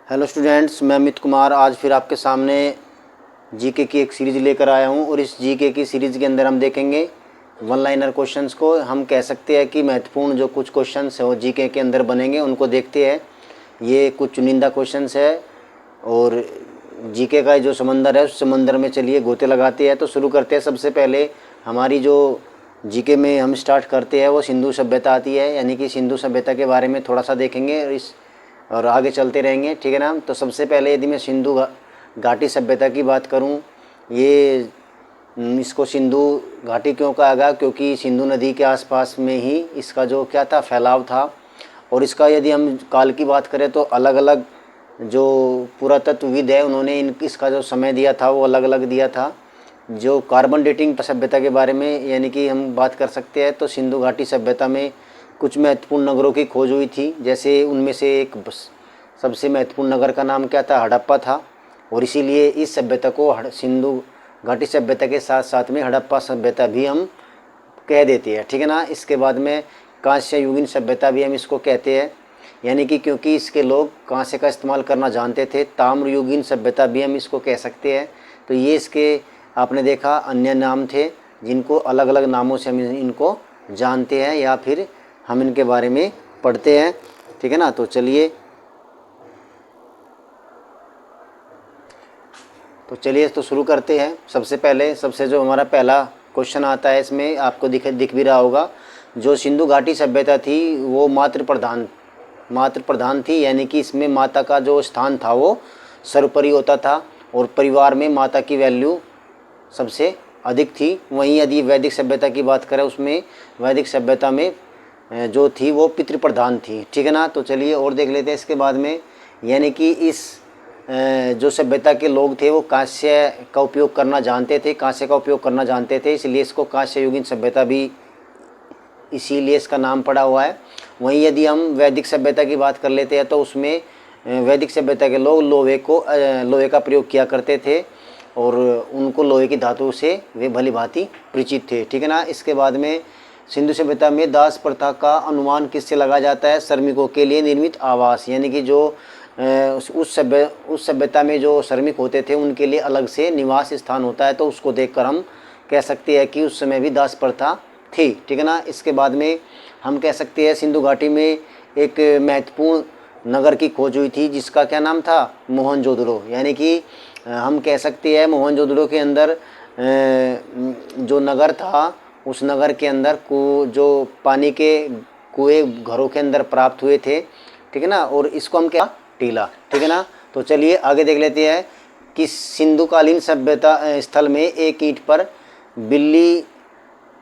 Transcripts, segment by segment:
Hello students, मैं अमित कुमार आज फिर आपके सामने जीके की एक सीरीज़ लेकर आया हूं और इस जीके की सीरीज़ के अंदर हम देखेंगे वन लाइनर क्वेश्चंस को। हम कह सकते हैं कि महत्वपूर्ण जो कुछ क्वेश्चंस है वो जीके के अंदर बनेंगे, उनको देखते हैं। ये कुछ चुनिंदा क्वेश्चंस है और जीके का जो समंदर है उस समंदर में चलिए गोते लगाते हैं। तो शुरू करते हैं। सबसे पहले हमारी जो जीके में हम स्टार्ट करते हैं वो सिंधु सभ्यता आती है, यानी कि सिंधु सभ्यता के बारे में थोड़ा सा देखेंगे और आगे चलते रहेंगे, ठीक है ना। तो सबसे पहले यदि मैं सिंधु घाटी सभ्यता की बात करूं, ये इसको सिंधु घाटी क्यों कहा गया, क्योंकि सिंधु नदी के आसपास में ही इसका जो क्या था फैलाव था। और इसका यदि हम काल की बात करें तो अलग अलग जो पुरातत्वविद है उन्होंने इसका जो समय दिया था वो अलग अलग दिया था। जो कार्बन डेटिंग सभ्यता के बारे में यानी कि हम बात कर सकते हैं तो सिंधु घाटी सभ्यता में कुछ महत्वपूर्ण नगरों की खोज हुई थी। जैसे उनमें से एक सबसे महत्वपूर्ण नगर का नाम क्या था, हड़प्पा था। और इसीलिए इस सभ्यता को सिंधु घाटी सभ्यता के साथ साथ में हड़प्पा सभ्यता भी हम कह देते हैं, ठीक है ना। इसके बाद में कांस्य युगीन सभ्यता भी हम इसको कहते हैं, यानी कि क्योंकि इसके लोग कांस्य का इस्तेमाल करना जानते थे। ताम्र युगीन सभ्यता भी हम इसको कह सकते हैं। तो ये इसके आपने देखा अन्य नाम थे जिनको अलग अलग नामों से हम इनको जानते हैं या फिर हम इनके बारे में पढ़ते हैं, ठीक है ना। तो चलिए तो शुरू करते हैं। सबसे पहले जो हमारा पहला क्वेश्चन आता है इसमें आपको दिख भी रहा होगा। जो सिंधु घाटी सभ्यता थी वो मातृ प्रधान थी, यानी कि इसमें माता का जो स्थान था वो सर्वोपरि होता था और परिवार में माता की वैल्यू सबसे अधिक थी। वहीं यदि वैदिक सभ्यता की बात करें उसमें वैदिक सभ्यता में जो थी वो पितृप्रधान थी, ठीक है ना। तो चलिए और देख लेते हैं इसके बाद में, यानी कि इस जो सभ्यता के लोग थे वो कांस्य का उपयोग करना जानते थे, इसलिए इसको कांस्य युगीन सभ्यता भी इसीलिए इसका नाम पड़ा हुआ है। वहीं यदि हम वैदिक सभ्यता की बात कर लेते हैं तो उसमें वैदिक सभ्यता के लोग लोहे का प्रयोग किया करते थे और उनको लोहे की धातु से वे भली भांति परिचित थे, ठीक है ना। इसके बाद में सिंधु सभ्यता में दास प्रथा का अनुमान किससे लगा जाता है, श्रमिकों के लिए निर्मित आवास, यानी कि जो उस सभ्यता में जो श्रमिक होते थे उनके लिए अलग से निवास स्थान होता है। तो उसको देखकर हम कह सकते हैं कि उस समय भी दास प्रथा थी, ठीक है ना। इसके बाद में हम कह सकते हैं सिंधु घाटी में एक महत्वपूर्ण नगर की खोज हुई थी जिसका क्या नाम था, मोहनजोदड़ो। यानी कि हम कह सकते हैं मोहनजोदड़ो के अंदर जो नगर था उस नगर के अंदर जो पानी के कुएं घरों के अंदर प्राप्त हुए थे, ठीक है ना। और इसको हम क्या, टीला, ठीक है ना। तो चलिए आगे देख लेते हैं कि सिंधुकालीन सभ्यता स्थल में एक ईंट पर बिल्ली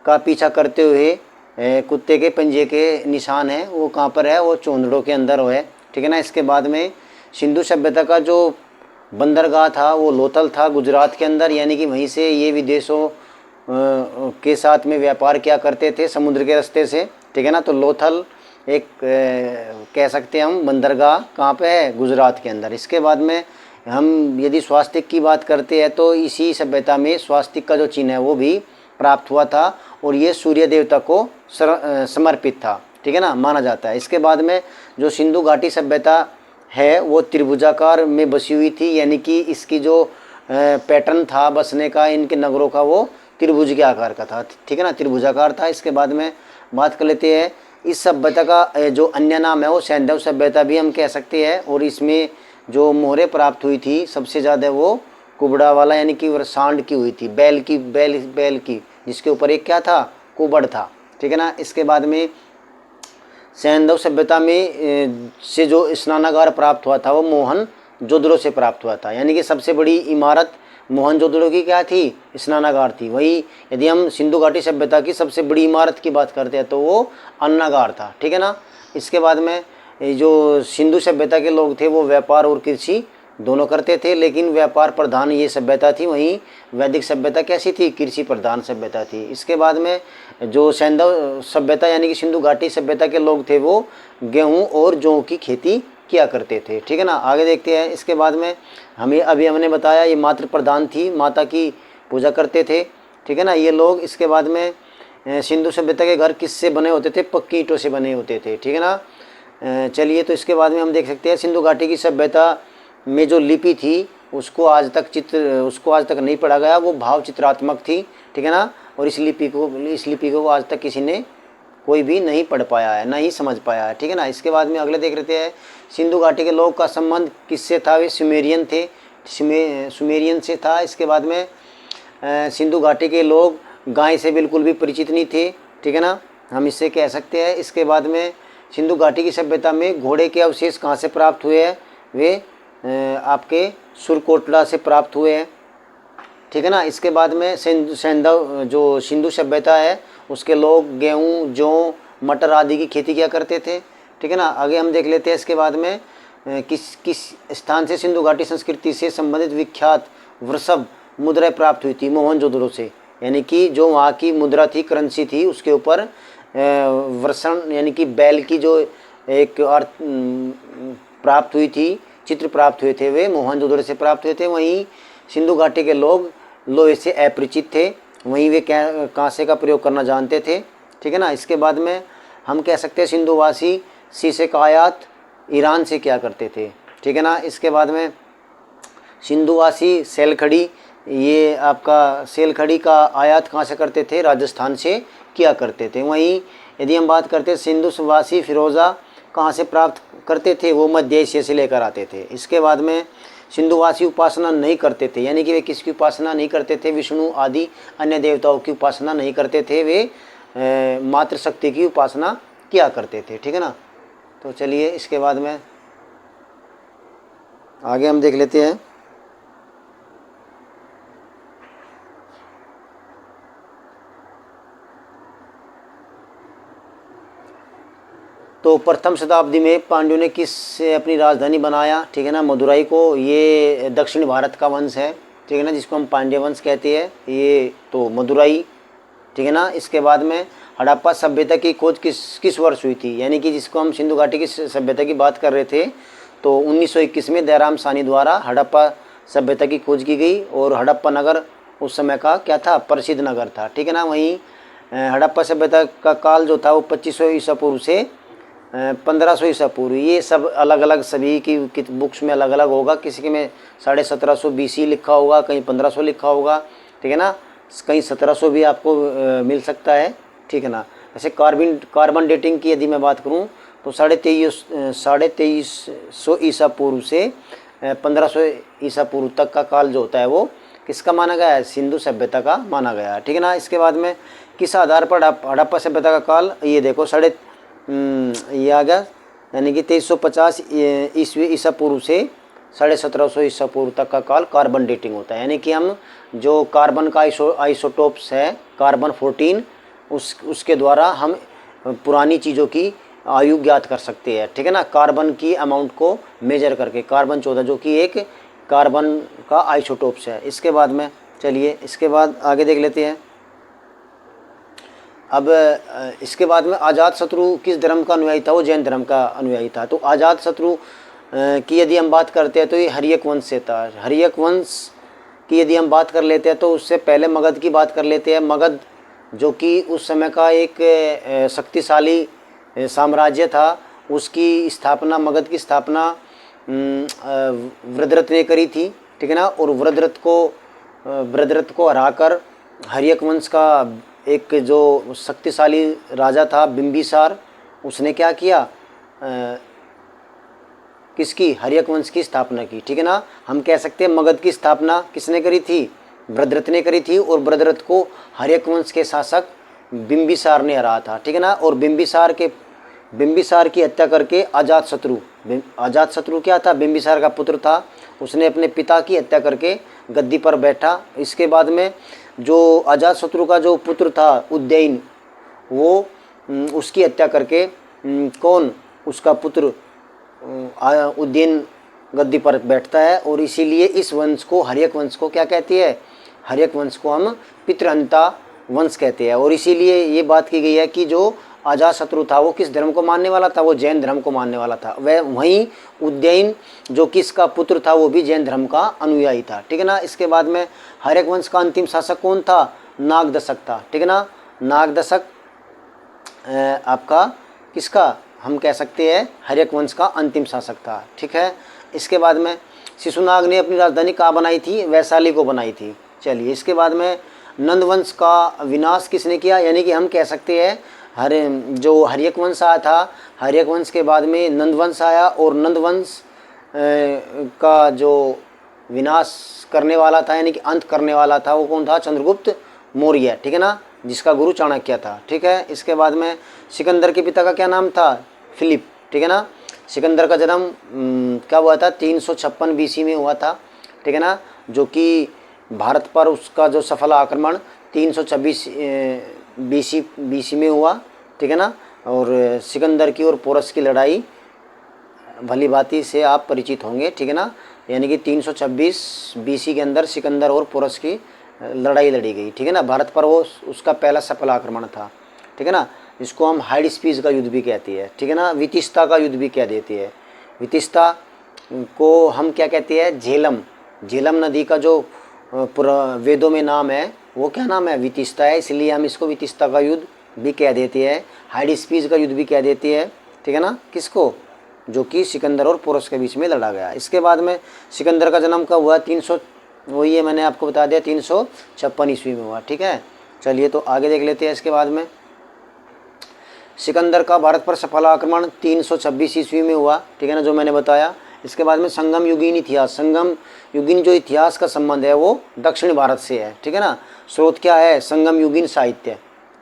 का पीछा करते हुए कुत्ते के पंजे के निशान है, वो कहाँ पर है, वो चोंदड़ो के अंदर है, ठीक है ना। इसके बाद में सिंधु सभ्यता का जो बंदरगाह था वो लोथल था गुजरात के अंदर, यानी कि वहीं से ये विदेशों के साथ में व्यापार किया करते थे समुद्र के रास्ते से, ठीक है ना। तो लोथल एक कह सकते हैं हम बंदरगाह कहाँ पे है, गुजरात के अंदर। इसके बाद में हम यदि स्वास्तिक की बात करते हैं तो इसी सभ्यता में स्वास्तिक का जो चिन्ह है वो भी प्राप्त हुआ था और ये सूर्य देवता को समर्पित था, ठीक है ना, माना जाता है। इसके बाद में जो सिंधु घाटी सभ्यता है वो त्रिभुजाकार में बसी हुई थी, यानी कि इसकी जो पैटर्न था बसने का इनके नगरों का वो त्रिभुज के आकार का था, ठीक है ना, त्रिभुजाकार था। इसके बाद में बात कर लेते हैं इस सभ्यता का जो अन्य नाम है वो सैंधव सभ्यता भी हम कह सकते हैं। और इसमें जो मोहरे प्राप्त हुई थी सबसे ज़्यादा वो कुबड़ा वाला, यानी कि सांड की हुई थी, बैल की जिसके ऊपर एक क्या था, कुबड़ था, ठीक है ना। इसके बाद में सैंधव सभ्यता में से जो स्नानागार प्राप्त हुआ था वो मोहनजोदड़ो से प्राप्त हुआ था, यानी कि सबसे बड़ी इमारत मोहनजोदड़ो की क्या थी, स्नानागार थी। वही यदि हम सिंधु घाटी सभ्यता की सबसे बड़ी इमारत की बात करते हैं तो वो अन्नागार था, ठीक है ना। इसके बाद में जो सिंधु सभ्यता के लोग थे वो व्यापार और कृषि दोनों करते थे, लेकिन व्यापार प्रधान ये सभ्यता थी। वहीं वैदिक सभ्यता कैसी थी, कृषि प्रधान सभ्यता थी। इसके बाद में जो सैंधव सभ्यता यानी कि सिंधु घाटी सभ्यता के लोग थे वो गेहूँ और जौ की खेती किया करते थे, ठीक है ना। आगे देखते हैं। इसके बाद में हमने बताया ये मातृ प्रधान थी, माता की पूजा करते थे, ठीक है ना, ये लोग। इसके बाद में सिंधु सभ्यता के घर किससे बने होते थे, पक्की ईंटों से बने होते थे, ठीक है ना। चलिए तो इसके बाद में हम देख सकते हैं सिंधु घाटी की सभ्यता में जो लिपि थी उसको आज तक नहीं पढ़ा गया, वो भाव चित्रात्मक थी, ठीक है ना। और इस लिपि को आज तक किसी ने कोई भी नहीं पढ़ पाया है, नहीं समझ पाया है, ठीक है ना। इसके बाद में अगले देख लेते हैं, सिंधु घाटी के लोग का संबंध किससे था? वे सुमेरियन थे, सुमेरियन से था। इसके बाद में सिंधु घाटी के लोग गाय से बिल्कुल भी परिचित नहीं थे, ठीक है ना, हम इससे कह सकते हैं। इसके बाद में सिंधु घाटी की सभ्यता में घोड़े के अवशेष कहाँ से प्राप्त हुए हैं? वे आपके सुरकोटला से प्राप्त हुए हैं, ठीक है ना। इसके बाद में सैंधव जो सिंधु सभ्यता है उसके लोग गेहूँ, जौ, मटर आदि की खेती किया करते थे, ठीक है ना। आगे हम देख लेते हैं इसके बाद में किस स्थान से सिंधु घाटी संस्कृति से संबंधित विख्यात वृषभ मुद्राएं प्राप्त हुई थी? मोहनजोदड़ो से, यानी कि जो वहाँ की मुद्रा थी, करेंसी थी, उसके ऊपर वृषण यानी कि बैल की जो एक अर्थ प्राप्त हुई थी, चित्र प्राप्त हुए थे, वे मोहनजोदड़ो से प्राप्त हुए थे। वहीं सिंधु घाटी के लोग लोहे से अपरिचित थे, वहीं वे कांसे का प्रयोग करना जानते थे, ठीक है ना। इसके बाद में हम कह सकते हैं सिंधुवासी शीशे का आयात ईरान से क्या करते थे, ठीक है ना। इसके बाद में सिंधुवासी सेलखड़ी, ये आपका सेलखड़ी का आयात कहाँ से करते थे? राजस्थान से किया करते थे। वहीं यदि हम बात करते हैं सिंधुवासी फिरोज़ा कहाँ से प्राप्त करते थे? वो मध्य एशिया से लेकर आते थे। इसके बाद में सिंधुवासी उपासना नहीं करते थे, यानी कि वे किसकी उपासना नहीं करते थे? विष्णु आदि अन्य देवताओं की उपासना नहीं करते थे, वे मातृशक्ति की उपासना किया करते थे, ठीक है ना। तो चलिए इसके बाद में आगे हम देख लेते हैं। तो प्रथम शताब्दी में पांड्यों ने किस से अपनी राजधानी बनाया? ठीक है ना, मदुराई को। ये दक्षिण भारत का वंश है, ठीक है ना, जिसको हम पांड्य वंश कहते हैं, ये तो मदुराई, ठीक है ना। इसके बाद में हड़प्पा सभ्यता की खोज किस वर्ष हुई थी? यानी कि जिसको हम सिंधु घाटी की सभ्यता की बात कर रहे थे, तो 1921 में दयाराम साहनी द्वारा हड़प्पा सभ्यता की खोज की गई। और हड़प्पा नगर उस समय का क्या था? प्रसिद्ध नगर था, ठीक है ना। वहीं हड़प्पा सभ्यता का काल जो था वो 2500 ईसा पूर्व से 1500 ईसा पूर्व, ये सब अलग अलग सभी की बुक्स में अलग अलग होगा। किसी के में 1750 BC लिखा होगा, कहीं 1500 लिखा होगा, ठीक है ना, कहीं 1700 भी आपको मिल सकता है, ठीक है ना। ऐसे कार्बन डेटिंग की यदि मैं बात करूं तो 2350 ईसा पूर्व से 1500 ईसा पूर्व तक का काल जो होता है वो किसका माना गया है? सिंधु सभ्यता का माना गया है, ठीक है ना। इसके बाद में किस आधार पर हड़प्पा सभ्यता का काल, ये देखो ये आ गया, यानी कि 2350 ईसा पूर्व से 1750 ईसा पूर्व तक का काल कार्बन डेटिंग होता है। यानी कि हम जो कार्बन का आइसोटोप्स है कार्बन 14, उसके द्वारा हम पुरानी चीज़ों की आयु ज्ञात कर सकते हैं, ठीक है ना, कार्बन की अमाउंट को मेजर करके। कार्बन 14 जो कि एक कार्बन का आइसोटोप्स है। इसके बाद में चलिए इसके बाद आगे देख लेते हैं। अब इसके बाद में अजातशत्रु किस धर्म का अनुयायी था? वो जैन धर्म का अनुयायी था। तो अजातशत्रु की यदि हम बात करते हैं तो ये हर्यक वंश से था। हर्यक वंश की यदि हम बात कर लेते हैं तो उससे पहले मगध की बात कर लेते हैं। मगध जो कि उस समय का एक शक्तिशाली साम्राज्य था, उसकी स्थापना, मगध की स्थापना वृद्धरथ ने करी थी, ठीक है ना। और वृद्धरथ को हराकर हर्यक वंश का एक जो शक्तिशाली राजा था बिंबिसार, उसने क्या किया? किसकी? हर्यक वंश की स्थापना की, ठीक है ना। हम कह सकते हैं मगध की स्थापना किसने करी थी? वृद्धरथ ने करी थी। और वृद्धरथ को हर्यक वंश के शासक बिंबिसार ने हराया था, ठीक है ना। और बिंबिसार की हत्या करके अजातशत्रु क्या था? बिंबिसार का पुत्र था, उसने अपने पिता की हत्या करके गद्दी पर बैठा। इसके बाद में जो अजातशत्रु का जो पुत्र था उज्जैन, वो उसकी हत्या करके कौन? उसका पुत्र उज्जैन गद्दी पर बैठता है। और इसीलिए इस वंश को, हर्यक वंश को क्या कहती है? हर्यक वंश को हम पितृहंता वंश कहते हैं। और इसीलिए ये बात की गई है कि जो अजातशत्रु था वो किस धर्म को मानने वाला था? वो जैन धर्म को मानने वाला था। वह वहीं उज्जैन जो किसका पुत्र था वो भी जैन धर्म का अनुयायी था, ठीक है ना। इसके बाद में हर्यक वंश का अंतिम शासक कौन था? नागदशक था, ठीक है ना। नागदशक आपका किसका? हम कह सकते हैं हर्यक वंश का अंतिम शासक था, ठीक है। इसके बाद में शिशुनाग ने अपनी राजधानी कहाँ बनाई थी? वैशाली को बनाई थी। चलिए, इसके बाद में नंदवंश का विनाश किसने किया? यानी कि हम कह सकते हैं जो हर्यक वंश आया था, हर्यक वंश के बाद में नंदवंश आया, और नंदवंश का जो विनाश करने वाला था यानी कि अंत करने वाला था वो कौन था? चंद्रगुप्त मौर्य, ठीक है ना, जिसका गुरु चाणक्य था। ठीक है, इसके बाद में सिकंदर के पिता का क्या नाम था? फिलिप, ठीक है ना। सिकंदर का जन्म क्या हुआ था? 356 बीसी में हुआ था, ठीक है ना, जो कि भारत पर उसका जो सफल आक्रमण 326 बीसी में हुआ, ठीक है ना। और सिकंदर की और पोरस की लड़ाई भली भांति से आप परिचित होंगे, ठीक है ना। यानी कि 326 बीसी के अंदर सिकंदर और पोरस की लड़ाई लड़ी गई, ठीक है ना। भारत पर वो उसका पहला सफल आक्रमण था, ठीक है ना। इसको हम हाइडेस्पीस का युद्ध भी कहते हैं, ठीक है ना। वितिस्ता का युद्ध भी कह देते हैं। वितिस्ता को हम क्या कहते हैं? झेलम, झेलम नदी का जो वेदों में नाम है वो क्या नाम है? वितिस्ता है, इसलिए हम इसको वितिस्ता का युद्ध भी कह देते हैं, हाइडेस्पीस का युद्ध भी कह देते हैं, ठीक है ना। किसको? जो कि सिकंदर और पोरस के बीच में लड़ा गया। इसके बाद में सिकंदर का जन्म कब हुआ? 300, वही है मैंने आपको बता दिया, 356 ईस्वी में हुआ, ठीक है। चलिए, तो आगे देख लेते हैं। इसके बाद में सिकंदर का भारत पर सफल आक्रमण 326 ईस्वी में हुआ, ठीक है ना, जो मैंने बताया। इसके बाद में संगम युगीन इतिहास, संगम युगीन जो इतिहास का संबंध है वो दक्षिण भारत से है, ठीक है ना। स्रोत क्या है? संगम युगीन साहित्य,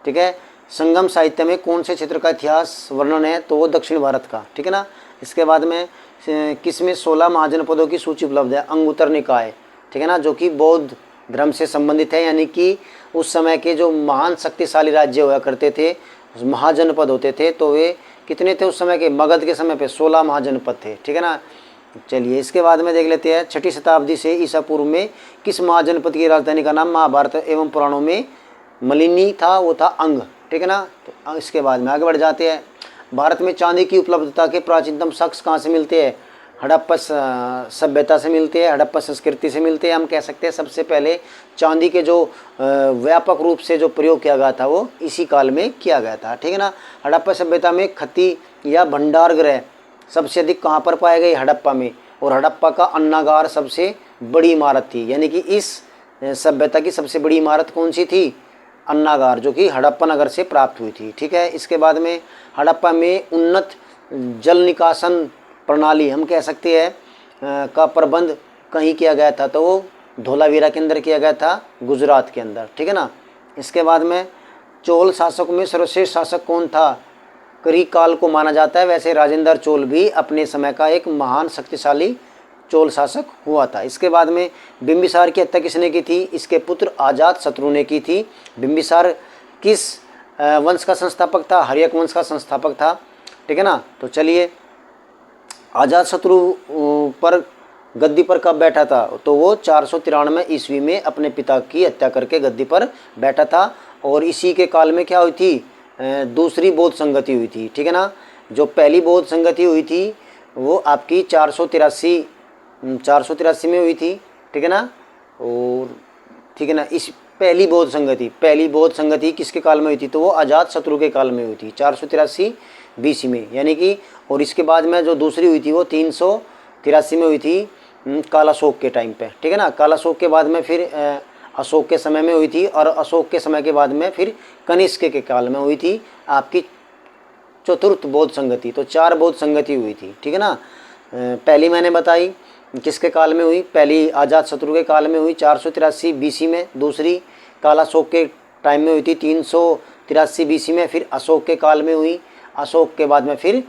ठीक है। संगम साहित्य में कौन से क्षेत्र का इतिहास वर्णन है? तो वो दक्षिण भारत का, ठीक है ना। इसके बाद में किसमें 16 महाजनपदों की सूची उपलब्ध है? अंगुत्तर निकाय, ठीक है ना, जो कि बौद्ध धर्म से संबंधित है। यानी कि उस समय के जो महान शक्तिशाली राज्य हुआ करते थे, महाजनपद होते थे, तो वे कितने थे उस समय के? मगध के समय पे 16 महाजनपद थे, ठीक है ना। चलिए, इसके बाद में देख लेते हैं 6ठी शताब्दी से ईसा पूर्व में किस महाजनपद की राजधानी का नाम महाभारत एवं पुराणों में मलिनी था? वो था अंग, ठीक है ना। तो इसके बाद में आगे बढ़ जाते हैं। भारत में चांदी की उपलब्धता के प्राचीनतम साक्ष्य कहाँ से मिलते हैं? हड़प्पा सभ्यता से मिलते हैं, हड़प्पा संस्कृति से मिलते हैं। हम कह सकते हैं सबसे पहले चांदी के जो व्यापक रूप से जो प्रयोग किया गया था वो इसी काल में किया गया था, ठीक है ना। हड़प्पा सभ्यता में खत्ती या भंडार गृह सबसे अधिक कहाँ पर पाए गए? हड़प्पा में। और हड़प्पा का अन्नागार सबसे बड़ी इमारत थी, यानी कि इस सभ्यता की सबसे बड़ी इमारत कौन सी थी? अन्नागार, जो कि हड़प्पा नगर से प्राप्त हुई थी, ठीक है। इसके बाद में हड़प्पा में उन्नत जल निकासन प्रणाली हम कह सकते हैं का प्रबंध कहीं किया गया था? तो वो धोलावीरा के अंदर किया गया था, गुजरात के अंदर, ठीक है ना। इसके बाद में चोल शासकों में सर्वश्रेष्ठ शासक कौन था? करिकाल को माना जाता है। वैसे राजेंद्र चोल भी अपने समय का एक महान शक्तिशाली चोल शासक हुआ था। इसके बाद में बिंबिसार की हत्या किसने की थी? इसके पुत्र अजात शत्रु ने की थी। बिंबिसार किस वंश का संस्थापक था? हर्यक वंश का संस्थापक था, ठीक है ना। तो चलिए, अजात शत्रु पर गद्दी पर कब बैठा था? तो वो 493 ईस्वी में अपने पिता की हत्या करके गद्दी पर बैठा था। और इसी के काल में क्या हुई थी? दूसरी बौद्ध संगति हुई थी, ठीक है ना। जो पहली बौद्ध संगति हुई थी वो आपकी 483 में हुई थी, ठीक है ना। और ठीक है ना, इस पहली बौद्ध संगति किसके काल में हुई थी? तो वो अजात शत्रु के काल में हुई थी, 483 बीसी में, यानी कि। और इसके बाद में जो दूसरी हुई थी वो 383 में हुई थी, कालाशोक के टाइम पे, ठीक है ना। कालाशोक के बाद में फिर अशोक के समय में हुई थी, और अशोक के समय के बाद में फिर कनिष्क के काल में हुई थी आपकी चतुर्थ बौद्ध संगति। तो 4 बौद्ध संगति हुई थी, ठीक है ना। पहली मैंने बताई किसके काल में हुई? पहली अजात शत्रु के काल में हुई 483 बीसी में। दूसरी कालाशोक के टाइम में हुई थी 383 बीसी में। फिर अशोक के काल में हुई। अशोक के बाद में फिर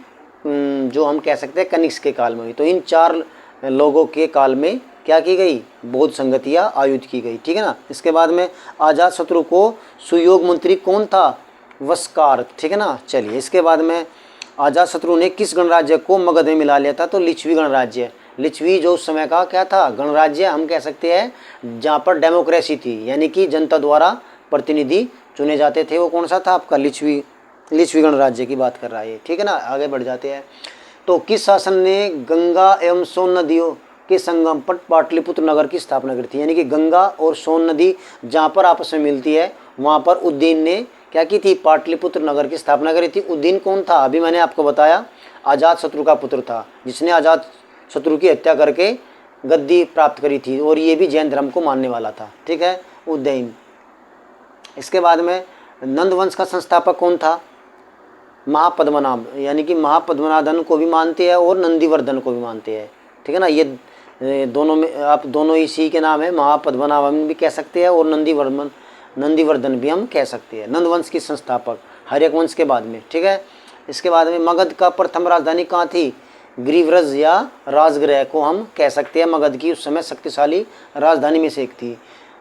जो हम कह सकते हैं कनिष्क के काल में हुई। तो इन 4 लोगों के काल में क्या की गई? बौद्ध संगतियाँ आयुध की गई, ठीक है ना। इसके बाद में अजात शत्रु को सुयोग मंत्री कौन था? वस्कार, ठीक है ना। चलिए, इसके बाद में अजात शत्रु ने किस गणराज्य को मगध में मिला लिया था? तो लिच्छवी गणराज्य। लिच्छवी जो उस समय का क्या था? गणराज्य हम कह सकते हैं जहाँ पर डेमोक्रेसी थी, यानी कि जनता द्वारा प्रतिनिधि चुने जाते थे। वो कौन सा था आपका? लिच्छवी गणराज्य की बात कर रहा है, ठीक है ना। आगे बढ़ जाते हैं। तो किस शासन ने गंगा एवं सोन नदियों के संगम पर पाटलिपुत्र नगर की स्थापना करी थी? यानी कि गंगा और सोन नदी जहाँ पर आपस में मिलती है वहाँ पर उज्जैन ने क्या की थी? पाटलिपुत्र नगर की स्थापना करी थी। उज्जैन कौन था? अभी मैंने आपको बताया, अजात शत्रु का पुत्र था, जिसने अजात शत्रु की हत्या करके गद्दी प्राप्त करी थी और ये भी जैन धर्म को मानने वाला था। ठीक है, उज्जैन। इसके बाद में नंद वंश का संस्थापक कौन था? महापद्मनाभ, यानी कि महापद्मनाभन को भी मानते हैं और नंदीवर्धन को भी मानते हैं। ठीक है ना, ये दोनों में आप दोनों इसी के नाम है, महापद्मनाभन भी कह सकते हैं और नंदीवर्धन भी हम कह सकते हैं। नंद वंश की संस्थापक हर्यक वंश के बाद में। ठीक है, इसके बाद में मगध का प्रथम राजधानी कहाँ थी? गिरिव्रज या राजगृह को हम कह सकते हैं। मगध की उस समय शक्तिशाली राजधानी में से एक थी।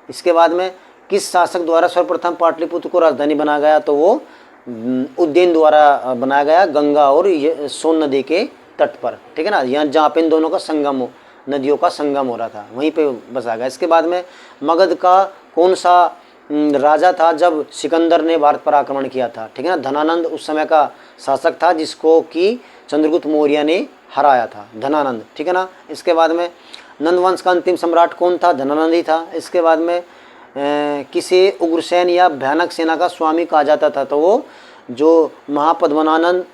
इसके बाद में किस शासक द्वारा सर्वप्रथम पाटलिपुत्र को राजधानी बनाया गया? तो वो उज्जैन द्वारा बनाया गया, गंगा और सोन नदी के तट पर। ठीक है ना, यहाँ जहाँ पे इन दोनों का संगम हो, नदियों का संगम हो रहा था, वहीं पे बसा गया। इसके बाद में मगध का कौन सा राजा था जब सिकंदर ने भारत पर आक्रमण किया था? ठीक है ना, धनानंद उस समय का शासक था जिसको कि चंद्रगुप्त मौर्य ने हराया था, धनानंद। ठीक है ना, इसके बाद में नंदवंश का अंतिम सम्राट कौन था? धनानंद ही था। इसके बाद में किसे उग्रसेन या भयानक सेना का स्वामी कहा जाता था? तो वो जो महापद्मनाभन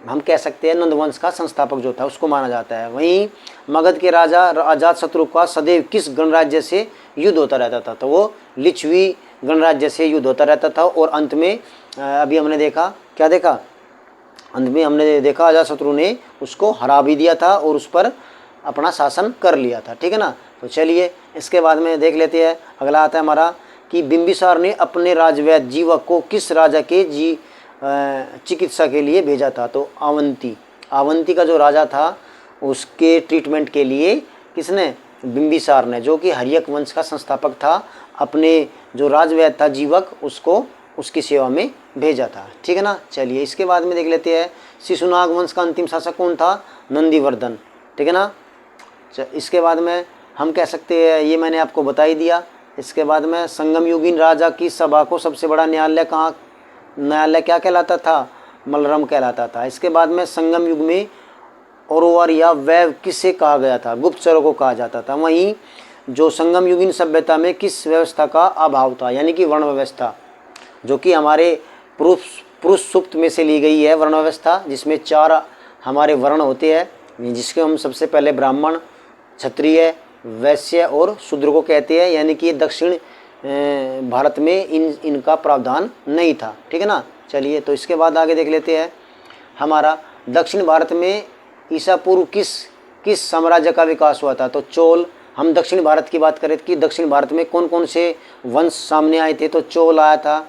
हम कह सकते हैं नंदवंश का संस्थापक जो था उसको माना जाता है। वहीं मगध के राजा अजातशत्रु का सदैव किस गणराज्य से युद्ध होता रहता था? तो वो लिच्छवी गणराज्य से युद्ध होता रहता था और अंत में अभी हमने देखा, क्या देखा? अंत में हमने देखा अजातशत्रु ने उसको हरा भी दिया था और उस पर अपना शासन कर लिया था। ठीक है ना, तो चलिए इसके बाद में देख लेते हैं। अगला आता है हमारा कि बिंबिसार ने अपने राजवैद्य जीवक को किस राजा के चिकित्सा के लिए भेजा था? तो अवंती का जो राजा था उसके ट्रीटमेंट के लिए किसने? बिंबिसार ने, जो कि हर्यक वंश का संस्थापक था, अपने जो राजवैद्य था जीवक उसको उसकी सेवा में भेजा था। ठीक है ना, चलिए इसके बाद में देख लेते हैं शिशुनाग वंश का अंतिम शासक कौन था? नंदीवर्धन। ठीक है ना, इसके बाद में हम कह सकते हैं, ये मैंने आपको बता ही दिया। इसके बाद में संगम युगीन राजा की सभा को सबसे बड़ा न्यायालय क्या कहलाता था? मलरम कहलाता था। इसके बाद में संगम युग में औरवर या वैव किसे कहा गया था? गुप्तचरों को कहा जाता था। वहीं जो संगम युगीन सभ्यता में किस व्यवस्था का अभाव था? यानी कि वर्ण व्यवस्था, जो कि हमारे पुरुष सूक्त में से ली गई है वर्ण व्यवस्था, जिसमें 4 हमारे वर्ण होते हैं, जिसके हम सबसे पहले ब्राह्मण, क्षत्रिय, वैश्य और शूद्र को कहते हैं। यानी कि दक्षिण भारत में इनका प्रावधान नहीं था। ठीक है ना, चलिए तो इसके बाद आगे देख लेते हैं हमारा दक्षिण भारत में ईसा पूर्व किस साम्राज्य का विकास हुआ था? तो चोल। हम दक्षिण भारत की बात करें कि दक्षिण भारत में कौन कौन से वंश सामने आए थे? तो चोल आया था,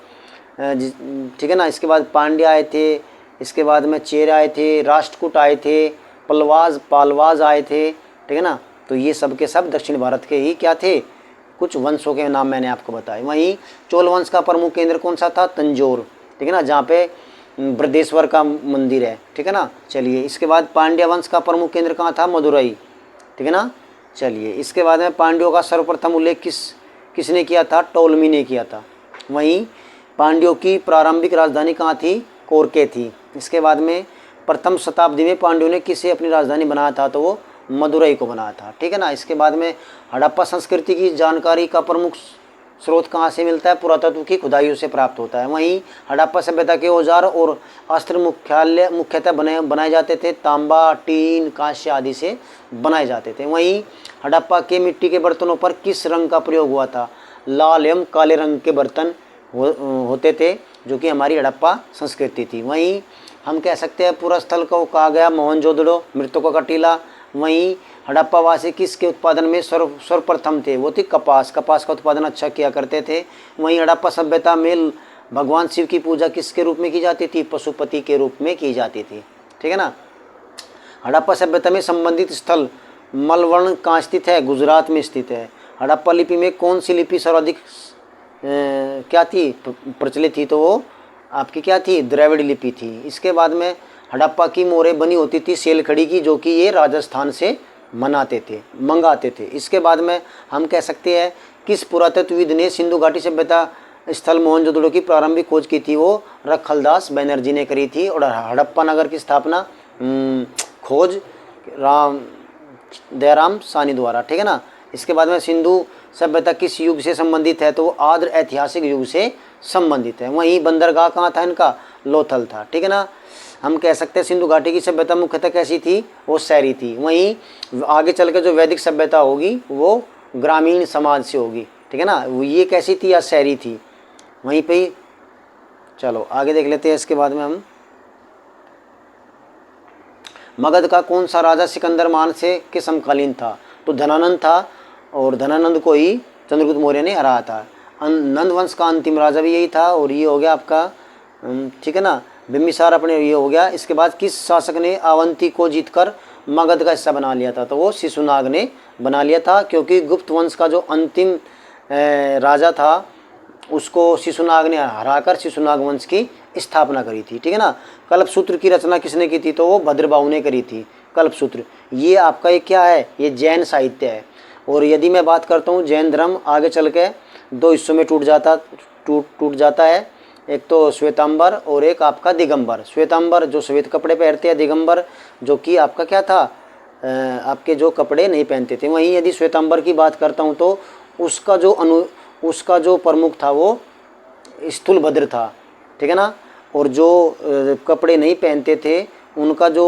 ठीक है ना, इसके बाद पांड्य आए थे, इसके बाद में चेर आए थे, राष्ट्रकूट आए थे, पालवाज आए थे। ठीक है ना, तो ये सब के सब दक्षिण भारत के ही क्या थे? कुछ वंशों के नाम मैंने आपको बताए। वहीं चोल वंश का प्रमुख केंद्र कौन सा था? तंजौर। ठीक है ना, जहाँ पे बृहदेश्वर का मंदिर है। ठीक है ना, चलिए इसके बाद पांड्य वंश का प्रमुख केंद्र कहाँ था? मदुरई। ठीक है ना, चलिए इसके बाद में पांड्यों का सर्वप्रथम उल्लेख किसने किया था? टोलमी ने किया था। वहीं पांड्यों की प्रारंभिक राजधानी कहाँ थी? कोरके थी। इसके बाद में प्रथम शताब्दी में पांड्यों ने किसे अपनी राजधानी बनाया था? तो वो मदुरई को बनाया था। ठीक है ना, इसके बाद में हड़प्पा संस्कृति की जानकारी का प्रमुख स्रोत कहाँ से मिलता है? पुरातत्व की खुदाइयों से प्राप्त होता है। वहीं हड़प्पा सभ्यता के औजार और अस्त्र मुख्यतः बनाए जाते थे तांबा, टीन, कांस्य आदि से बनाए जाते थे। वहीं हड़प्पा के मिट्टी के बर्तनों पर किस रंग का प्रयोग हुआ था? लाल एवं काले रंग के बर्तन होते थे, जो कि हमारी हड़प्पा संस्कृति थी। वहीं हम कह सकते हैं पूरा स्थल को कहा गया मोहनजोदड़ो, मृतकों का टीला। वहीं हड़प्पा वासी किसके उत्पादन में सर्वप्रथम थे? वो थी कपास का उत्पादन अच्छा किया करते थे। वहीं हड़प्पा सभ्यता में भगवान शिव की पूजा किसके रूप में की जाती थी? पशुपति के रूप में की जाती थी। ठीक है ना, हड़प्पा सभ्यता में संबंधित स्थल मलवर्ण कहाँ स्थित है? गुजरात में स्थित है। हड़प्पा लिपि में कौन सी लिपि सर्वाधिक क्या थी? प्रचलित थी? तो वो आपकी क्या थी? द्रविड़ लिपि थी। इसके बाद में हड़प्पा की मोहरें बनी होती थी सेलखड़ी की, जो कि ये राजस्थान से मंगाते थे। इसके बाद में हम कह सकते हैं किस पुरातत्वविद ने सिंधु घाटी सभ्यता स्थल मोहनजोदड़ो की प्रारंभिक खोज की थी? वो रखलदास बनर्जी ने करी थी। और हड़प्पा नगर की स्थापना खोज दयाराम सानी द्वारा। ठीक है ना, इसके बाद में सिंधु सभ्यता किस युग से संबंधित है? तो वो आर्द्र ऐतिहासिक युग से संबंधित है। वहीं बंदरगाह कहाँ था इनका? लोथल था। ठीक है ना, हम कह सकते हैं सिंधु घाटी की सभ्यता मुख्यतः कैसी थी, वो शहरी थी। वहीं आगे चल के जो वैदिक सभ्यता होगी वो ग्रामीण समाज से होगी, ठीक है ना। ये कैसी थी, या शहरी थी, वहीं पे ही। चलो आगे देख लेते हैं। इसके बाद में हम मगध का कौन सा राजा सिकंदर मान से के समकालीन था, तो धनानंद था, और धनानंद को ही चंद्रगुप्त मौर्य ने हराया था। नंद वंश का अंतिम राजा भी यही था, और ये हो गया आपका, ठीक है ना, बिम्बिसार अपने ये हो गया। इसके बाद किस शासक ने अवंती को जीतकर मगध का हिस्सा बना लिया था, तो वो शिशुनाग ने बना लिया था, क्योंकि गुप्त वंश का जो अंतिम राजा था उसको शिशुनाग ने हराकर शिशुनाग वंश की स्थापना करी थी, ठीक है ना। कल्पसूत्र की रचना किसने की थी, तो वो भद्रबाहु ने करी थी। कल्पसूत्र ये आपका ये क्या है, ये जैन साहित्य है। और यदि मैं बात करता हूँ जैन धर्म आगे चल के दो हिस्सों में टूट जाता है। एक तो श्वेतांबर और एक आपका दिगंबर। श्वेतांबर जो श्वेत कपड़े पहनते हैं, दिगंबर जो कि आपका क्या था, आपके जो कपड़े नहीं पहनते थे। वहीं यदि श्वेतांबर की बात करता हूँ तो उसका जो प्रमुख था वो स्थूलभद्र था, ठीक है ना। और जो कपड़े नहीं पहनते थे उनका जो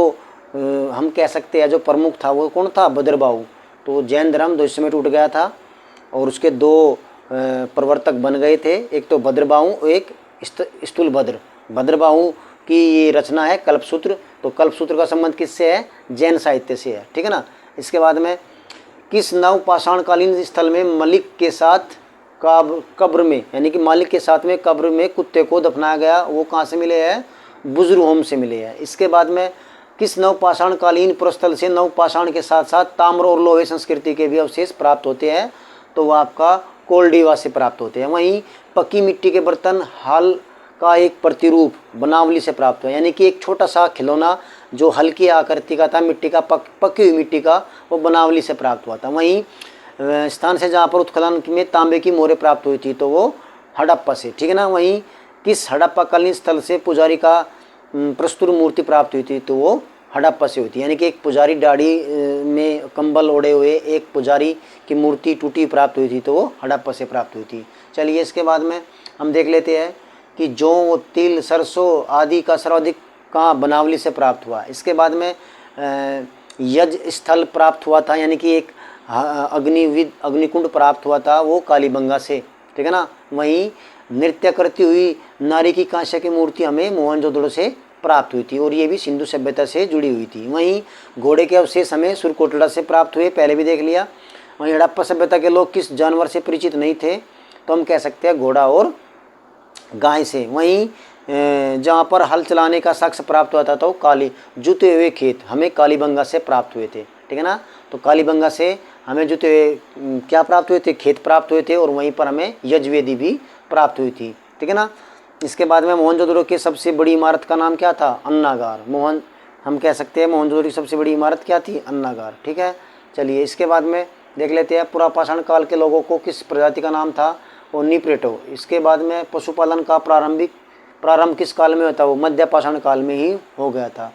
हम कह सकते हैं जो प्रमुख था वो कौन था, भद्रबाहु। तो जैन धर्म दो हिस्से में टूट गया था, और उसके दो प्रवर्तक बन गए थे, एक तो भद्रबाहु और एक स्थूलभद्र। भद्रबाहु की ये रचना है कल्पसूत्र। तो कल्पसूत्र का संबंध किससे है, जैन साहित्य से है, ठीक है ना। इसके बाद में किस नवपाषाणकालीन स्थल में मलिक के साथ कब्र में, यानी कि मालिक के साथ में कब्र में कुत्ते को दफनाया गया, वो कहाँ से मिले हैं, बुजुर्गोम से मिले हैं। इसके बाद में किस नवपाषाणकालीन पुरस्थल से नवपाषाण के साथ साथ ताम्र और लोहे संस्कृति के भी अवशेष प्राप्त होते हैं, तो वह आपका कोल्डीवा से प्राप्त होते हैं। वहीं पक्की मिट्टी के बर्तन हल का एक प्रतिरूप बनावली से प्राप्त हुआ, यानी कि एक छोटा सा खिलौना जो हल्की आकृति का था, मिट्टी का पकी हुई मिट्टी का, वो बनावली से प्राप्त हुआ था। वहीं स्थान से जहाँ पर उत्खनन में तांबे की मोहरें प्राप्त हुई थी, तो वो हड़प्पा से, ठीक है ना। वहीं किस हड़प्पा कालीन स्थल से पुजारी का प्रस्तुर मूर्ति प्राप्त हुई थी, तो वो हड़प्पा से हुई थी, यानी कि एक पुजारी दाढ़ी में कंबल ओढ़े हुए एक पुजारी की मूर्ति टूटी प्राप्त हुई थी, तो वो हड़प्पा से प्राप्त हुई थी। चलिए इसके बाद में हम देख लेते हैं कि जौ, तिल, सरसों आदि का सर्वाधिक कहाँ, बनावली से प्राप्त हुआ। इसके बाद में यज्ञ स्थल प्राप्त हुआ था, यानी कि एक अग्निकुंड प्राप्त हुआ था, वो कालीबंगा से, ठीक है ना। वहीं नृत्य करती हुई नारी की कांस्य की मूर्ति हमें मोहनजोदड़ो से प्राप्त हुई थी, और ये भी सिंधु सभ्यता से जुड़ी हुई थी। वहीं घोड़े के अवशेष हमें सुरकोटड़ा से प्राप्त हुए, पहले भी देख लिया। वहीं हड़प्पा सभ्यता के लोग किस जानवर से परिचित नहीं थे, तो हम कह सकते हैं घोड़ा और गाय से। वहीं जहाँ पर हल चलाने का साक्ष्य प्राप्त हुआ था, तो काली जुते हुए खेत हमें कालीबंगा से प्राप्त हुए थे, ठीक है ना। तो कालीबंगा से हमें जुते हुए क्या प्राप्त हुए थे, खेत प्राप्त हुए थे, और वहीं पर हमें यजुर्वेदी भी प्राप्त हुई थी, ठीक है ना। इसके बाद में मोहनजोदड़ो की सबसे बड़ी इमारत का नाम क्या था, अन्नागार। हम कह सकते हैं मोहनजोदड़ो की सबसे बड़ी इमारत क्या थी, अन्नागार, ठीक है। चलिए इसके बाद में देख लेते हैं पुरापाषाण काल के लोगों को किस प्रजाति का नाम था, वो निप्रेटो। इसके बाद में पशुपालन का प्रारंभ किस काल में होता, वो मध्यपाषाण काल में ही हो गया था।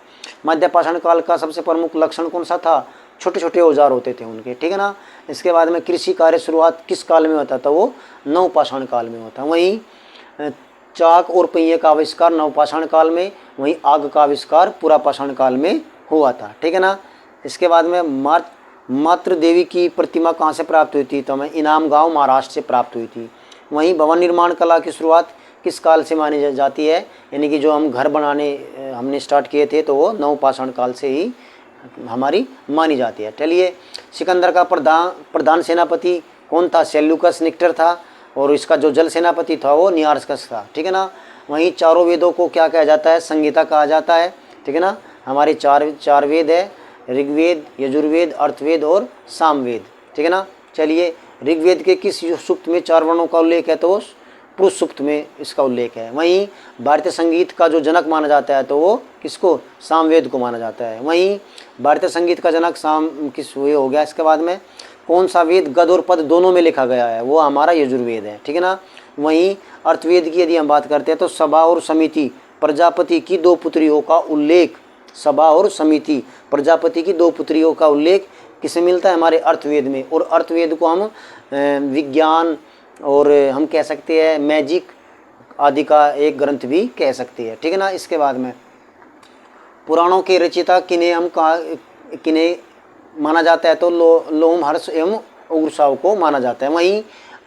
मध्यपाषाण काल का सबसे प्रमुख लक्षण कौन सा था, छोटे छोटे औजार होते थे उनके, ठीक है ना। इसके बाद में कृषि कार्य शुरुआत किस काल में होता था, वो नवपाषाण काल में होता। वहीं चाक और पहिए का आविष्कार नवपाषाण काल में, वहीं आग का आविष्कार पुरापाषाण काल में हुआ था, ठीक है ना। इसके बाद में मातृ देवी की प्रतिमा कहाँ से प्राप्त हुई थी, तो हमें इनाम गांव महाराष्ट्र से प्राप्त हुई थी। वहीं भवन निर्माण कला की शुरुआत किस काल से मानी जाती है, यानी कि जो हम घर बनाने हमने स्टार्ट किए थे, तो वो नवपाषाण काल से ही हमारी मानी जाती है। चलिए सिकंदर का प्रधान सेनापति कौन था, सेल्यूकस निक्टर था, और इसका जो जल सेनापति था वो नियार्कस था, ठीक है ना। वहीं चारों वेदों को क्या कहा जाता है, संगीता कहा जाता है, ठीक है ना। हमारे चार वेद है, ऋग्वेद, यजुर्वेद, अर्थवेद और सामवेद, ठीक है ना। चलिए ऋग्वेद के किस सूक्त में 4 वर्णों का उल्लेख है, तो पुरुष सूक्त में इसका उल्लेख है। वहीं भारतीय संगीत का जो जनक माना जाता है, तो वो किसको, सामवेद को माना जाता है। वहीं भारतीय संगीत का जनक किस हुए हो गया। इसके बाद में कौन सा वेद गद और पद दोनों में लिखा गया है, वो हमारा यजुर्वेद है, ठीक है ना। वहीं अर्थवेद की यदि हम बात करते हैं, तो सभा और समिति प्रजापति की 2 पुत्रियों का उल्लेख, सभा और समिति प्रजापति की 2 पुत्रियों का उल्लेख किसे मिलता है, हमारे अर्थवेद में। और अर्थवेद को हम विज्ञान और हम कह सकते हैं मैजिक आदि का एक ग्रंथ भी कह सकते हैं, ठीक है ना। इसके बाद में पुराणों के रचयिता किन्हें माना जाता है तो लोमहर्ष एवं उग्रसाव को माना जाता है। वहीं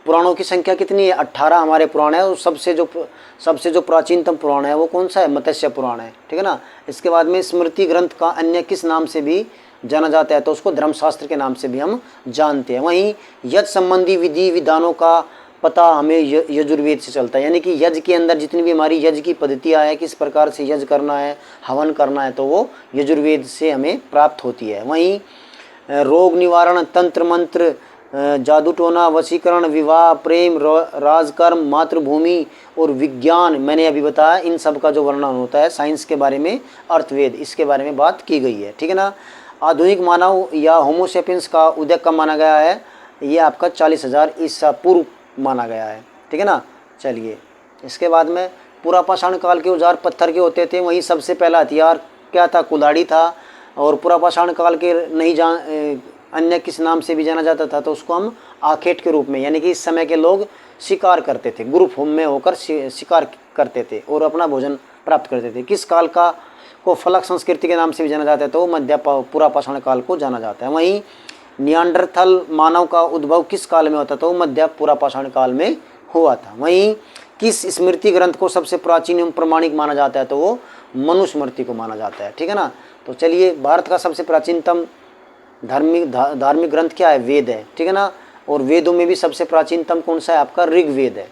पुराणों की संख्या कितनी है? 18 हमारे पुराण है, और सबसे जो प्राचीनतम पुराण है वो कौन सा है? मत्स्य पुराण है, ठीक है ना। इसके बाद में स्मृति ग्रंथ का अन्य किस नाम से भी जाना जाता है? तो उसको धर्मशास्त्र के नाम से भी हम जानते हैं। वहीं यज्ञ संबंधी विधि विधानों का पता हमें यजुर्वेद से चलता है, यानी कि यज्ञ के अंदर जितनी भी हमारी यज्ञ की पद्धतियाँ हैं, किस प्रकार से यज्ञ करना है, हवन करना है, तो वो यजुर्वेद से हमें प्राप्त होती है। वहीं रोग निवारण, तंत्र मंत्र, जादू टोना, वशीकरण, विवाह, प्रेम, राजकर्म, मातृभूमि और विज्ञान, मैंने अभी बताया, इन सब का जो वर्णन होता है साइंस के बारे में, अर्थवेद, इसके बारे में बात की गई है, ठीक है ना। आधुनिक मानव या होमोसेपियंस का उदय कब माना गया है? ये आपका 40,000 ईसा पूर्व माना गया है, ठीक है ना। चलिए, इसके बाद में पुरापाषाण काल के औजार पत्थर के होते थे। वहीं सबसे पहला हथियार क्या था? कुल्हाड़ी था। और पुरापाषाण काल के अन्य किस नाम से भी जाना जाता था? तो उसको हम आखेट के रूप में, यानी कि इस समय के लोग शिकार करते थे, ग्रुप में होकर शिकार करते थे और अपना भोजन प्राप्त करते थे। किस काल को फलक संस्कृति के नाम से भी जाना जाता है? तो मध्य पुरापाषाण काल को जाना जाता है। वहीं नियांडरथल मानव का उद्भव किस काल में होता? तो मध्य पुरापाषाण काल में हुआ था। वहीं किस स्मृति ग्रंथ को सबसे प्राचीन एवं प्रमाणिक माना जाता है? तो वो मनुस्मृति को माना जाता है, ठीक है ना। तो चलिए, भारत का सबसे प्राचीनतम धार्मिक ग्रंथ क्या है? वेद है, ठीक है ना। और वेदों में भी सबसे प्राचीनतम कौन सा है? आपका ऋग्वेद है,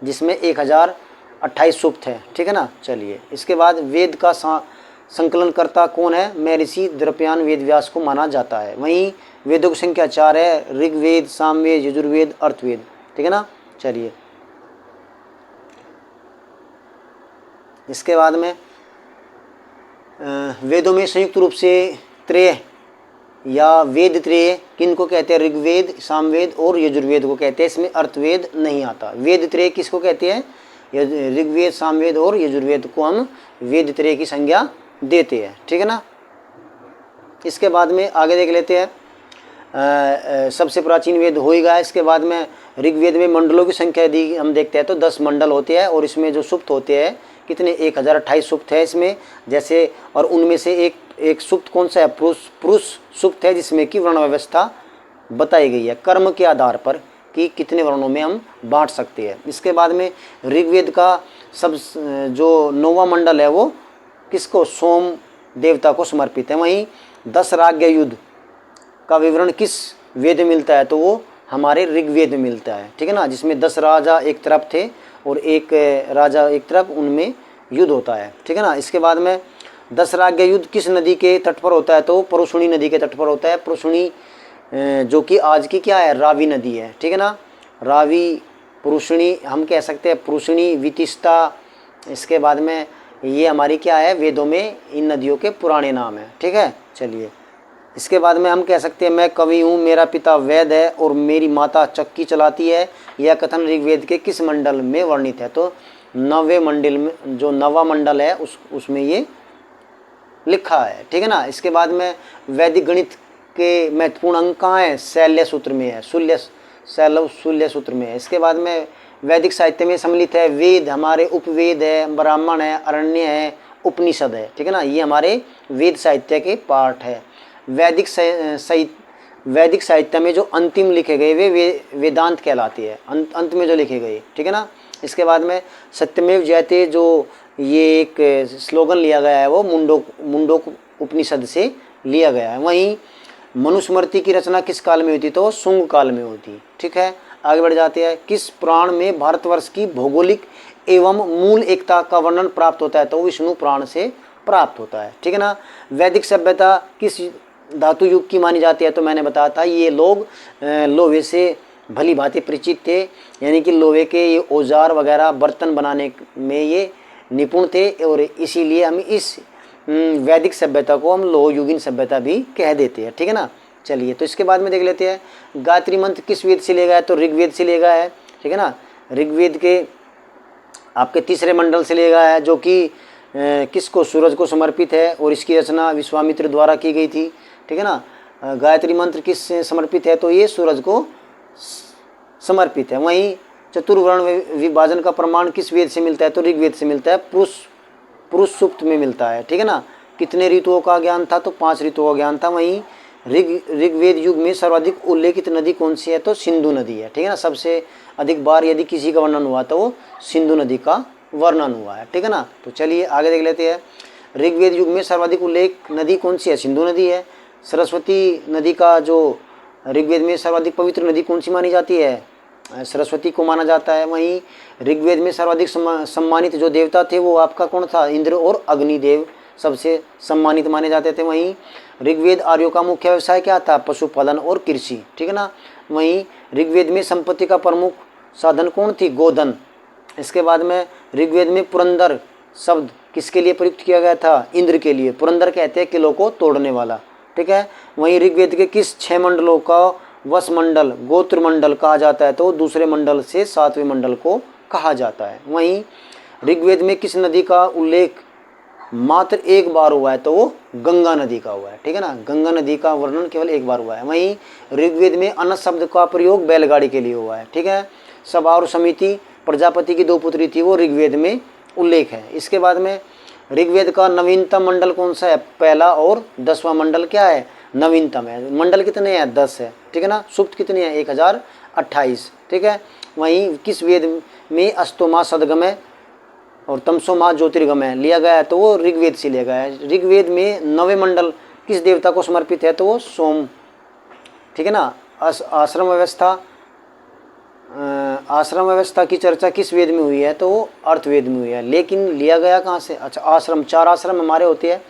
जिसमें 1028 सूक्त है, ठीक है ना। चलिए, इसके बाद वेद का संकलनकर्ता कौन है? महर्षि द्रव्यान वेद व्यास को माना जाता है। वहीं वेदों की संख्या 4 है, ऋग्वेद, सामवेद, यजुर्वेद, अर्थवेद, ठीक है ना। चलिए, इसके बाद में वेदों में संयुक्त रूप से त्रय या वेद त्रय किनको कहते हैं? ऋग्वेद, सामवेद और यजुर्वेद को कहते हैं। इसमें अर्थवेद नहीं आता। वेद त्रय किसको कहते हैं? ऋग्वेद, सामवेद और यजुर्वेद को हम वेद त्रय की संज्ञा देते हैं, ठीक है ना। इसके बाद में आगे देख लेते हैं। सबसे प्राचीन वेद हो ही गया। इसके बाद में ऋग्वेद में मंडलों की संख्या यदि हम देखते हैं तो 10 मंडल होते हैं, और इसमें जो सुक्त होते हैं कितने? 1028 सुक्त है इसमें, जैसे, और उनमें से एक सुक्त कौन सा है? पुरुष सुक्त है, जिसमें कि वर्ण व्यवस्था बताई गई है कर्म के आधार पर कि कितने वर्णों में हम बांट सकते हैं। इसके बाद में ऋग्वेद का जो 9वां मंडल है वो किसको? सोम देवता को समर्पित है। वहीं 10 राज्य युद्ध का विवरण किस वेद में मिलता है? तो वो हमारे ऋग्वेद में मिलता है, ठीक है ना, जिसमें 10 राजा एक तरफ थे और एक राजा एक तरफ, उनमें युद्ध होता है, ठीक है ना। इसके बाद में 10 राज्य युद्ध किस नदी के तट पर होता है? तो परुष्णी नदी के तट पर होता है। परुष्णी जो कि आज की क्या है? रावी नदी है, ठीक है ना। रावी, परुष्णी हम कह सकते हैं, परुष्णी, वितिस्ता। इसके बाद में ये हमारी क्या है? वेदों में इन नदियों के पुराने नाम हैं, ठीक है। चलिए, इसके बाद में हम कह सकते हैं, मैं कवि हूँ, मेरा पिता वैद्य है और मेरी माता चक्की चलाती है। यह कथन ऋग्वेद के किस मंडल में वर्णित है? तो 9वें मंडल में, जो 9वां मंडल है उसमें ये लिखा है, ठीक है ना। इसके बाद में वैदिक गणित के महत्वपूर्ण अंक कहाँ हैं? शैल्य सूत्र में है, शूल्य सूत्र में है। इसके बाद में वैदिक साहित्य में सम्मिलित है वेद, हमारे उपवेद है, ब्राह्मण है, अरण्य है, उपनिषद है, ठीक है ना। ये हमारे वेद साहित्य के पार्ट है। वैदिक साहित्य में जो अंतिम लिखे गए वे वेदांत कहलाते हैं, अंत में जो लिखे गए, ठीक है ना। इसके बाद में सत्यमेव जयते, जो ये एक स्लोगन लिया गया है, वो मुंडोक उपनिषद से लिया गया है। वहीं मनुस्मृति की रचना किस काल में हुई थी? तो शुंग काल में होती, ठीक है। आगे बढ़ जाते हैं। किस पुराण में भारतवर्ष की भौगोलिक एवं मूल एकता का वर्णन प्राप्त होता है? तो विष्णु पुराण से प्राप्त होता है, ठीक है ना। वैदिक सभ्यता किस धातु युग की मानी जाती है? तो मैंने बताया था, ये लोग लोहे से भली भांति परिचित थे, यानी कि लोहे के ये औजार वगैरह बर्तन बनाने में ये निपुण थे, और इसीलिए हम इस वैदिक सभ्यता को हम लोह युगीन सभ्यता भी कह देते हैं, ठीक है ना। चलिए, तो इसके बाद में देख लेते हैं गायत्री मंत्र किस वेद से लिया गया है? तो ऋग्वेद से लिया गया है, ठीक है ना। ऋग्वेद के आपके 3रे मंडल से लिया गया है, जो कि किसको? सूरज को समर्पित है, और इसकी रचना विश्वामित्र द्वारा की गई थी, ठीक है ना। गायत्री मंत्र किस से समर्पित है? तो ये सूरज को समर्पित है। वहीं चतुर्वर्ण विभाजन का प्रमाण किस वेद से मिलता है? तो ऋग्वेद से मिलता है, पुरुष सूक्त में मिलता है, ठीक है ना। कितने ऋतुओं का ज्ञान था? तो 5 ऋतुओं का ज्ञान था। वहीं ऋग्वेद युग में सर्वाधिक उल्लेखित नदी कौन सी है? तो सिंधु नदी है, ठीक है ना। सबसे अधिक बार यदि किसी का वर्णन हुआ तो वो सिंधु नदी का वर्णन हुआ है, ठीक है ना। तो चलिए आगे देख लेते हैं। ऋग्वेद युग में सर्वाधिक उल्लेख नदी कौन सी है? सिंधु नदी है। सरस्वती नदी का जो ऋग्वेद में सर्वाधिक पवित्र नदी कौन सी मानी जाती है? सरस्वती को माना जाता है। वहीं ऋग्वेद में सर्वाधिक सम्मानित जो देवता थे वो आपका कौन था? इंद्र और अग्निदेव सबसे सम्मानित माने जाते थे। वहीं ऋग्वेद आर्यों का मुख्य व्यवसाय क्या था? पशुपालन और कृषि, ठीक है ना। वहीं ऋग्वेद में संपत्ति का प्रमुख साधन कौन थी? गोधन। इसके बाद में ऋग्वेद में पुरंदर शब्द किसके लिए प्रयुक्त किया गया था? इंद्र के लिए। पुरंदर कहते हैं किलों को तोड़ने वाला, ठीक है। वहीं ऋग्वेद के किस 6 मंडलों का वस मंडल, गोत्र मंडल कहा जाता है? तो दूसरे मंडल से 7वें मंडल को कहा जाता है। वहीं ऋग्वेद में किस नदी का उल्लेख मात्र एक बार हुआ है? तो वो गंगा नदी का हुआ है, ठीक है ना। गंगा नदी का वर्णन केवल एक बार हुआ है। वहीं ऋग्वेद में अनस शब्द का प्रयोग बैलगाड़ी के लिए हुआ है, ठीक है। सभा और समिति प्रजापति की 2 पुत्री थी, वो ऋग्वेद में उल्लेख है। इसके बाद में ऋग्वेद का नवीनतम मंडल कौन सा है? पहला और 10वां मंडल क्या है? नवीनतम है। मंडल कितने हैं? 10 है, ठीक है ना। सुप्त कितने हैं? 1028, ठीक है। वहीं किस वेद में अस्तोमा सदगमय और तमसोमा ज्योतिर्गमय लिया गया है? तो वो ऋग्वेद से लिया गया है। ऋग्वेद में 9वें मंडल किस देवता को समर्पित है? तो वो सोम, ठीक है ना। आश्रम व्यवस्था की चर्चा किस वेद में हुई है? तो वो अर्थवेद में हुई है। लेकिन लिया गया कहाँ से? अच्छा, आश्रम, 4 आश्रम हमारे होते हैं,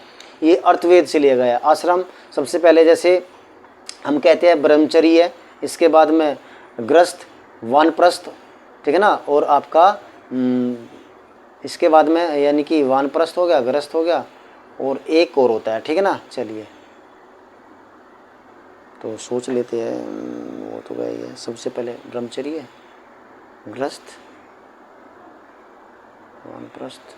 ये अर्थवेद से लिया गया है। आश्रम सबसे पहले जैसे हम कहते हैं ब्रह्मचर्य है, इसके बाद में गृहस्थ, वानप्रस्थ, ठीक है ना। और आपका इसके बाद में यानी कि वानप्रस्थ हो गया, गृहस्थ हो गया, और एक और होता है, ठीक है ना। चलिए तो सोच लेते हैं, वो तो गया है। सबसे पहले ब्रह्मचर्य, गृहस्थ, वानप्रस्थ,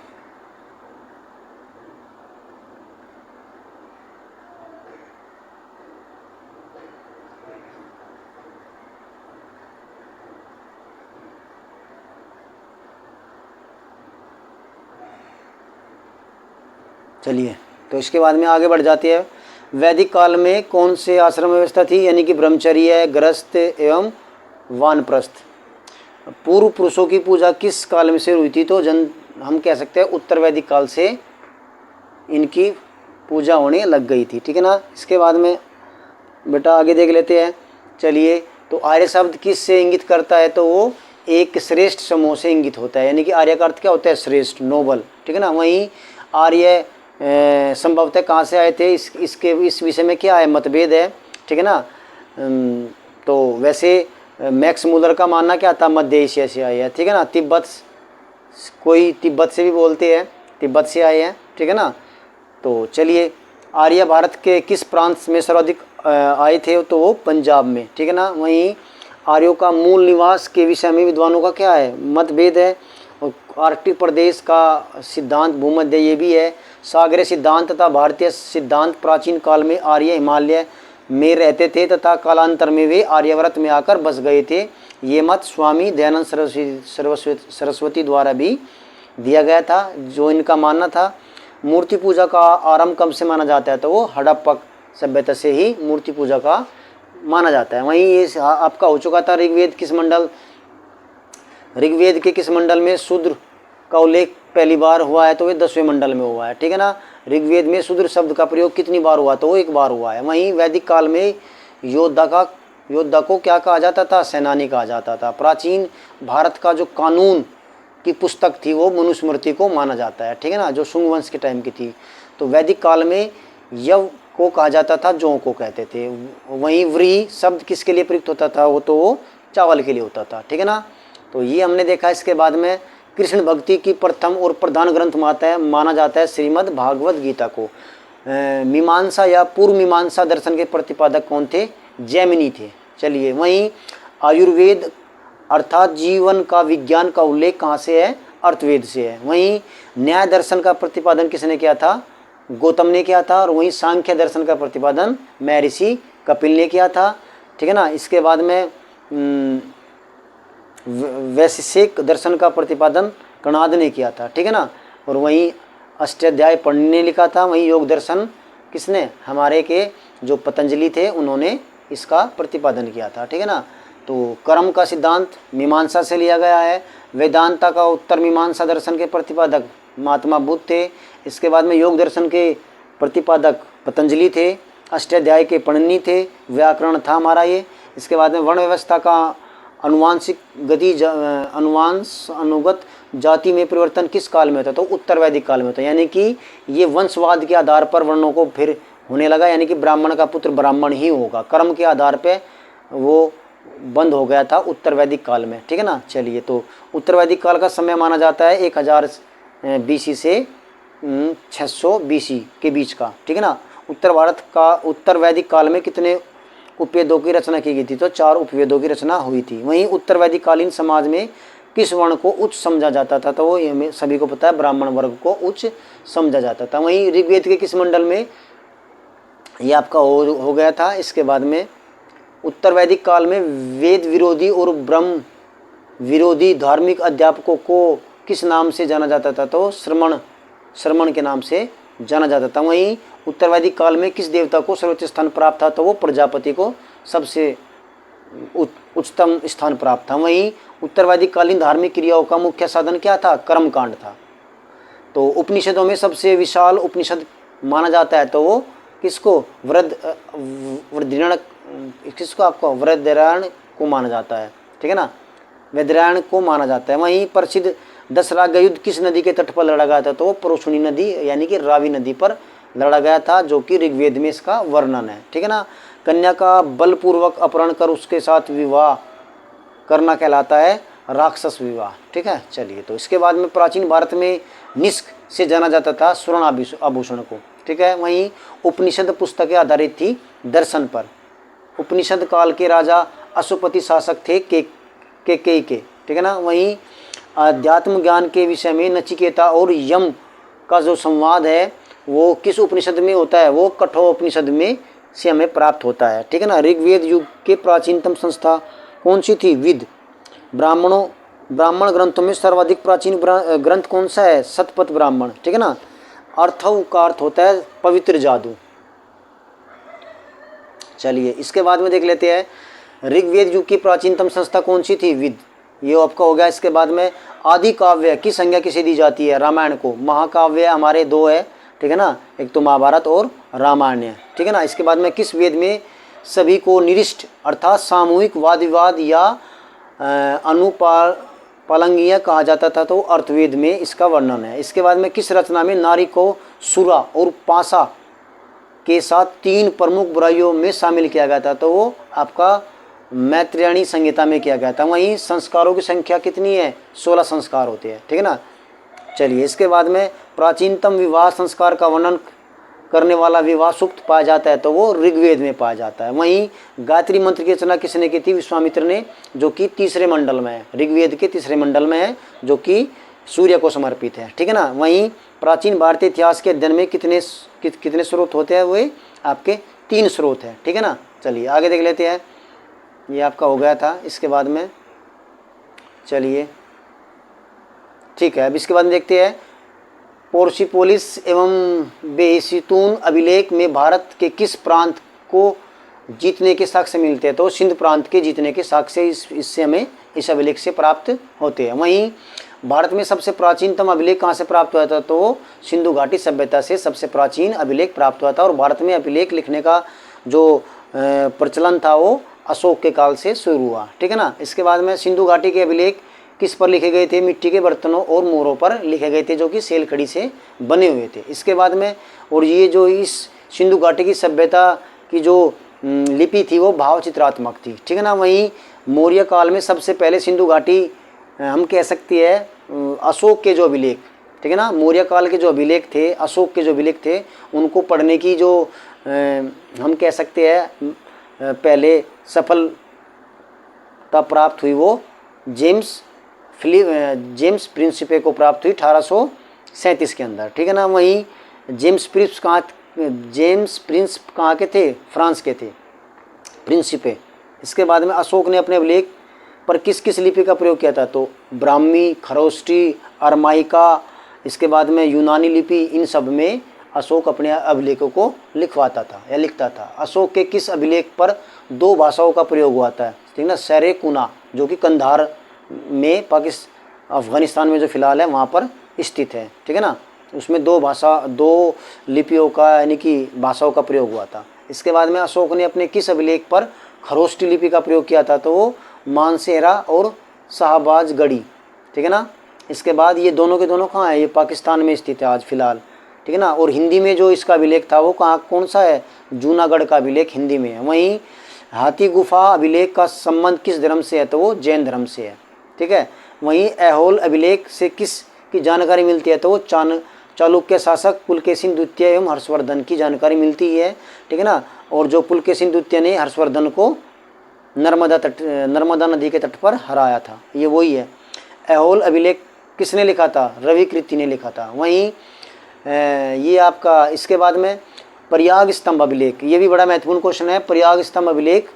चलिए तो इसके बाद में आगे बढ़ जाती है। वैदिक काल में कौन से आश्रम व्यवस्था थी? यानी कि ब्रह्मचर्य, गृहस्थ एवं वानप्रस्थ। पूर्व पुरुषों की पूजा किस काल में से हुई थी? तो हम कह सकते हैं उत्तर वैदिक काल से इनकी पूजा होने लग गई थी, ठीक है ना। इसके बाद में बेटा आगे देख लेते हैं। चलिए तो आर्य शब्द किस से इंगित करता है? तो वो एक श्रेष्ठ समूह से इंगित होता है। यानी कि आर्य का अर्थ क्या होता है? श्रेष्ठ, नोबल, ठीक है ना। वहीं आर्य संभवतः कहाँ से आए थे? इस विषय में क्या है? मतभेद है, ठीक है ना। तो वैसे मैक्स मूलर का मानना क्या था? मध्य एशिया से आए हैं, ठीक है ना। कोई तिब्बत से भी बोलते हैं, तिब्बत से आए हैं, ठीक है ना। तो चलिए, आर्य भारत के किस प्रांत में सर्वाधिक आए थे? तो वो पंजाब में, ठीक है ना। वहीं आर्यों का मूल निवास के विषय में विद्वानों का क्या है? मतभेद है। आर्कटिक प्रदेश का सिद्धांत भूमध्य ये भी है। सागरीय सिद्धांत तथा भारतीय सिद्धांत प्राचीन काल में आर्य हिमालय में रहते थे तथा कालांतर में वे आर्यव्रत में आकर बस गए थे। ये मत स्वामी दयानंद सरस्वती द्वारा भी दिया गया था, जो इनका मानना था। मूर्ति पूजा का आरंभ कब से माना जाता है? तो वो हड़प्पा सभ्यता से ही मूर्ति पूजा का माना जाता है। वहीं ये आपका हो चुका था ऋग्वेद के किस मंडल में शूद्र का उल्लेख पहली बार हुआ है? तो वे 10वें मंडल में हुआ है, ठीक है ना। ऋग्वेद में शूद्र शब्द का प्रयोग कितनी बार हुआ? तो वो 1 बार हुआ है। वहीं वैदिक काल में योद्धा को क्या कहा जाता था? सेनानी कहा जाता था। प्राचीन भारत का जो कानून की पुस्तक थी वो मनुस्मृति को माना जाता है, ठीक है ना, जो शुंग वंश के टाइम की थी। तो वैदिक काल में यव को कहा जाता था, जौ को कहते थे। वहीं व्रीहि शब्द किसके लिए प्रयुक्त होता था? वो तो वो चावल के लिए होता था, ठीक है ना। तो ये हमने देखा। इसके बाद में कृष्ण भक्ति की प्रथम और प्रधान ग्रंथ माना जाता है श्रीमद् भागवत गीता को। मीमांसा या पूर्व मीमांसा दर्शन के प्रतिपादक कौन थे? जैमिनी थे। चलिए, वहीं आयुर्वेद अर्थात जीवन का विज्ञान का उल्लेख कहाँ से है? अर्थवेद से है। वहीं न्याय दर्शन का प्रतिपादन किसने किया था? गौतम ने किया था। और वहीं सांख्य दर्शन का प्रतिपादन महर्षि कपिल ने किया था, ठीक है ना। इसके बाद में वैशेषिक दर्शन का प्रतिपादन कणाद ने किया था, ठीक है ना। और वहीं अष्टाध्याय पढ़ने ने लिखा था। वहीं योग दर्शन किसने, हमारे के जो पतंजलि थे उन्होंने इसका प्रतिपादन किया था। ठीक है ना। तो कर्म का सिद्धांत मीमांसा से लिया गया है। वेदांता का उत्तर मीमांसा दर्शन के प्रतिपादक महात्मा बुद्ध थे। इसके बाद में योग दर्शन के प्रतिपादक पतंजलि थे। अष्टाध्याय के पणिनि थे। व्याकरण था हमारा ये। इसके बाद में वर्ण व्यवस्था का अनुवांशिक गति अनुगत जाति में परिवर्तन किस काल में होता है, तो उत्तर वैदिक काल में होता है। यानी कि ये वंशवाद के आधार पर वर्णों को फिर होने लगा, यानी कि ब्राह्मण का पुत्र ब्राह्मण ही होगा, कर्म के आधार पे वो बंद हो गया था उत्तर वैदिक काल में। ठीक है ना। चलिए, तो उत्तर वैदिक काल का समय माना जाता है 1000 BC से 600 BC के बीच का। ठीक है ना। उत्तर भारत का उत्तर वैदिक काल में कितने उपवेदों की रचना की गई थी, तो 4 उपवेदों की रचना हुई थी। वहीं उत्तर वैदिक कालीन समाज में किस वर्ण को उच्च समझा जाता था, तो वो हमें सभी को पता है, ब्राह्मण वर्ग को उच्च समझा जाता था। वहीं ऋग्वेद के किस मंडल में ये आपका हो गया था। इसके बाद में उत्तर वैदिक काल में वेद विरोधी और ब्रह्म विरोधी धार्मिक अध्यापकों को किस नाम से जाना जाता था, तो श्रमण के नाम से जाना जाता था। वहीं उत्तर वैदिक काल में किस देवता को सर्वोच्च स्थान प्राप्त था, तो वो प्रजापति को सबसे उच्चतम स्थान प्राप्त था। वहीं उत्तर वैदिक कालीन धार्मिक क्रियाओं का मुख्य साधन क्या था, कर्मकांड था। तो उपनिषदों में सबसे विशाल उपनिषद माना जाता है, तो वो किसको, वृद्धरायण को माना जाता है। ठीक है ना, वृद्धरायण को माना जाता है। वहीं प्रसिद्ध 10 राग युद्ध किस नदी के तट पर लड़ा गया था, तो वो परुष्णी नदी यानी कि रावी नदी पर लड़ा गया था, जो कि ऋग्वेद में इसका वर्णन है। ठीक है ना। कन्या का बलपूर्वक अपहरण कर उसके साथ विवाह करना कहलाता है राक्षस विवाह। ठीक है। चलिए, तो इसके बाद में प्राचीन भारत में निष्क से जाना जाता था स्वर्ण आभूषण को। ठीक है। वहीं उपनिषद पुस्तकें आधारित थी दर्शन पर। उपनिषद काल के राजा अशुपति शासक थे के। ठीक है ना। वहीं अध्यात्म ज्ञान के विषय में नचिकेता और यम का जो संवाद है वो किस उपनिषद में होता है, वो कठोपनिषद में से हमें प्राप्त होता है। ठीक है ना। ऋग्वेद युग के प्राचीनतम संस्था कौन सी थी, विद। ब्राह्मण ग्रंथों में सर्वाधिक प्राचीन ग्रंथ कौन सा है, शतपथ ब्राह्मण। ठीक है ना। अर्थव का अर्थ होता है पवित्र जादू। चलिए, इसके बाद में देख लेते हैं ऋग्वेद युग की प्राचीनतम संस्था कौन सी थी, विद। ये आपका हो गया। इसके बाद में आदि काव्य की संज्ञा किसे दी जाती है, रामायण को। महाकाव्य हमारे 2 है। ठीक है ना, एक तो महाभारत और रामायण है। ठीक है ना। इसके बाद में किस वेद में सभी को निरिष्ट अर्थात सामूहिक वाद विवाद या अनुपालंगीय कहा जाता था, तो अर्थवेद में इसका वर्णन है। इसके बाद में किस रचना में नारी को सुरा और पासा के साथ 3 प्रमुख बुराइयों में शामिल किया गया था, तो वो आपका मैत्रेयणी संहिता में किया गया था। वहीं संस्कारों की संख्या कितनी है, 16 संस्कार होते हैं। ठीक है ना। चलिए, इसके बाद में प्राचीनतम विवाह संस्कार का वर्णन करने वाला विवाह सूक्त पाया जाता है, तो वो ऋग्वेद में पाया जाता है। वहीं गायत्री मंत्र की रचना किसने की थी, विश्वामित्र ने, जो कि 3रे मंडल में है, ऋग्वेद के 3रे मंडल में है, जो कि सूर्य को समर्पित है। ठीक है ना। वहीं प्राचीन भारतीय इतिहास के अध्ययन में कितने स्रोत होते हैं, वे आपके 3 स्रोत हैं। ठीक है ना। चलिए, आगे देख लेते हैं। ये आपका हो गया था। इसके बाद में चलिए, ठीक है, अब इसके बाद में देखते हैं पोर्सिपोलिस एवं बेसितून अभिलेख में भारत के किस प्रांत को जीतने के साक्ष्य मिलते हैं, तो सिंध प्रांत के जीतने के साक्ष्य इससे हमें इस अभिलेख से प्राप्त होते हैं। वहीं भारत में सबसे प्राचीनतम अभिलेख कहाँ से प्राप्त हुआ था, तो सिंधु घाटी सभ्यता से सबसे प्राचीन अभिलेख प्राप्त हुआ था। और भारत में अभिलेख लिखने का जो प्रचलन था वो अशोक के काल से शुरू हुआ। ठीक है ना। इसके बाद में सिंधु घाटी के अभिलेख किस पर लिखे गए थे, मिट्टी के बर्तनों और मोहरों पर लिखे गए थे, जो कि सेलखड़ी से बने हुए थे। इसके बाद में और ये जो इस सिंधु घाटी की सभ्यता की जो लिपि थी वो भाव चित्रात्मक थी। ठीक है ना। वहीं मौर्य काल में सबसे पहले सिंधु घाटी हम कह सकते हैं अशोक के जो अभिलेख, ठीक है ना, मौर्य काल के जो अभिलेख थे, अशोक के जो अभिलेख थे, उनको पढ़ने की जो हम कह सकते हैं पहले सफलता प्राप्त हुई, वो जेम्स प्रिंसिपे को प्राप्त हुई 1837 के अंदर। ठीक है ना। वहीं जेम्स प्रिंस कहाँ के थे, फ्रांस के थे, प्रिंसिपे। इसके बाद में अशोक ने अपने अभिलेख पर किस किस लिपि का प्रयोग किया था, तो ब्राह्मी, खरोष्टी, अरमाइका, इसके बाद में यूनानी लिपि, इन सब में अशोक अपने अभिलेखों को लिखवाता था या लिखता था। अशोक के किस अभिलेख पर 2 भाषाओं का प्रयोग हुआ था, ठीक ना, सरेकुना जो कि कंधार में अफगानिस्तान में जो फिलहाल है वहाँ पर स्थित है, ठीक है ना, उसमें 2 लिपियों का यानी कि भाषाओं का प्रयोग हुआ था। इसके बाद में अशोक ने अपने किस अभिलेख पर खरोष्टी लिपि का प्रयोग किया था, तो वो मानसेरा और शाहबाजगढ़ी, ठीक है ना। इसके बाद ये दोनों के दोनों कहाँ है, ये पाकिस्तान में स्थित है आज फिलहाल, ठीक है ना। और हिंदी में जो इसका अभिलेख था वो कौन सा है, जूनागढ़ का अभिलेख हिंदी में है। वहीं हाथी गुफा अभिलेख का संबंध किस धर्म से है, तो वो जैन धर्म से है, ठीक है। वहीं ऐहोल अभिलेख से किस की जानकारी मिलती है, तो वो चालुक्य शासक पुलकेशिन द्वितीय एवं हर्षवर्धन की जानकारी मिलती है, ठीक है ना। और जो पुलकेशिन द्वितीय ने हर्षवर्धन को नर्मदा नदी के तट पर हराया था, ये वही है। ऐहोल अभिलेख किसने लिखा था, रवि कृति ने लिखा था। वहीं ये आपका इसके बाद में प्रयाग स्तंभ अभिलेख, ये भी बड़ा महत्वपूर्ण क्वेश्चन है। प्रयाग स्तंभ अभिलेख,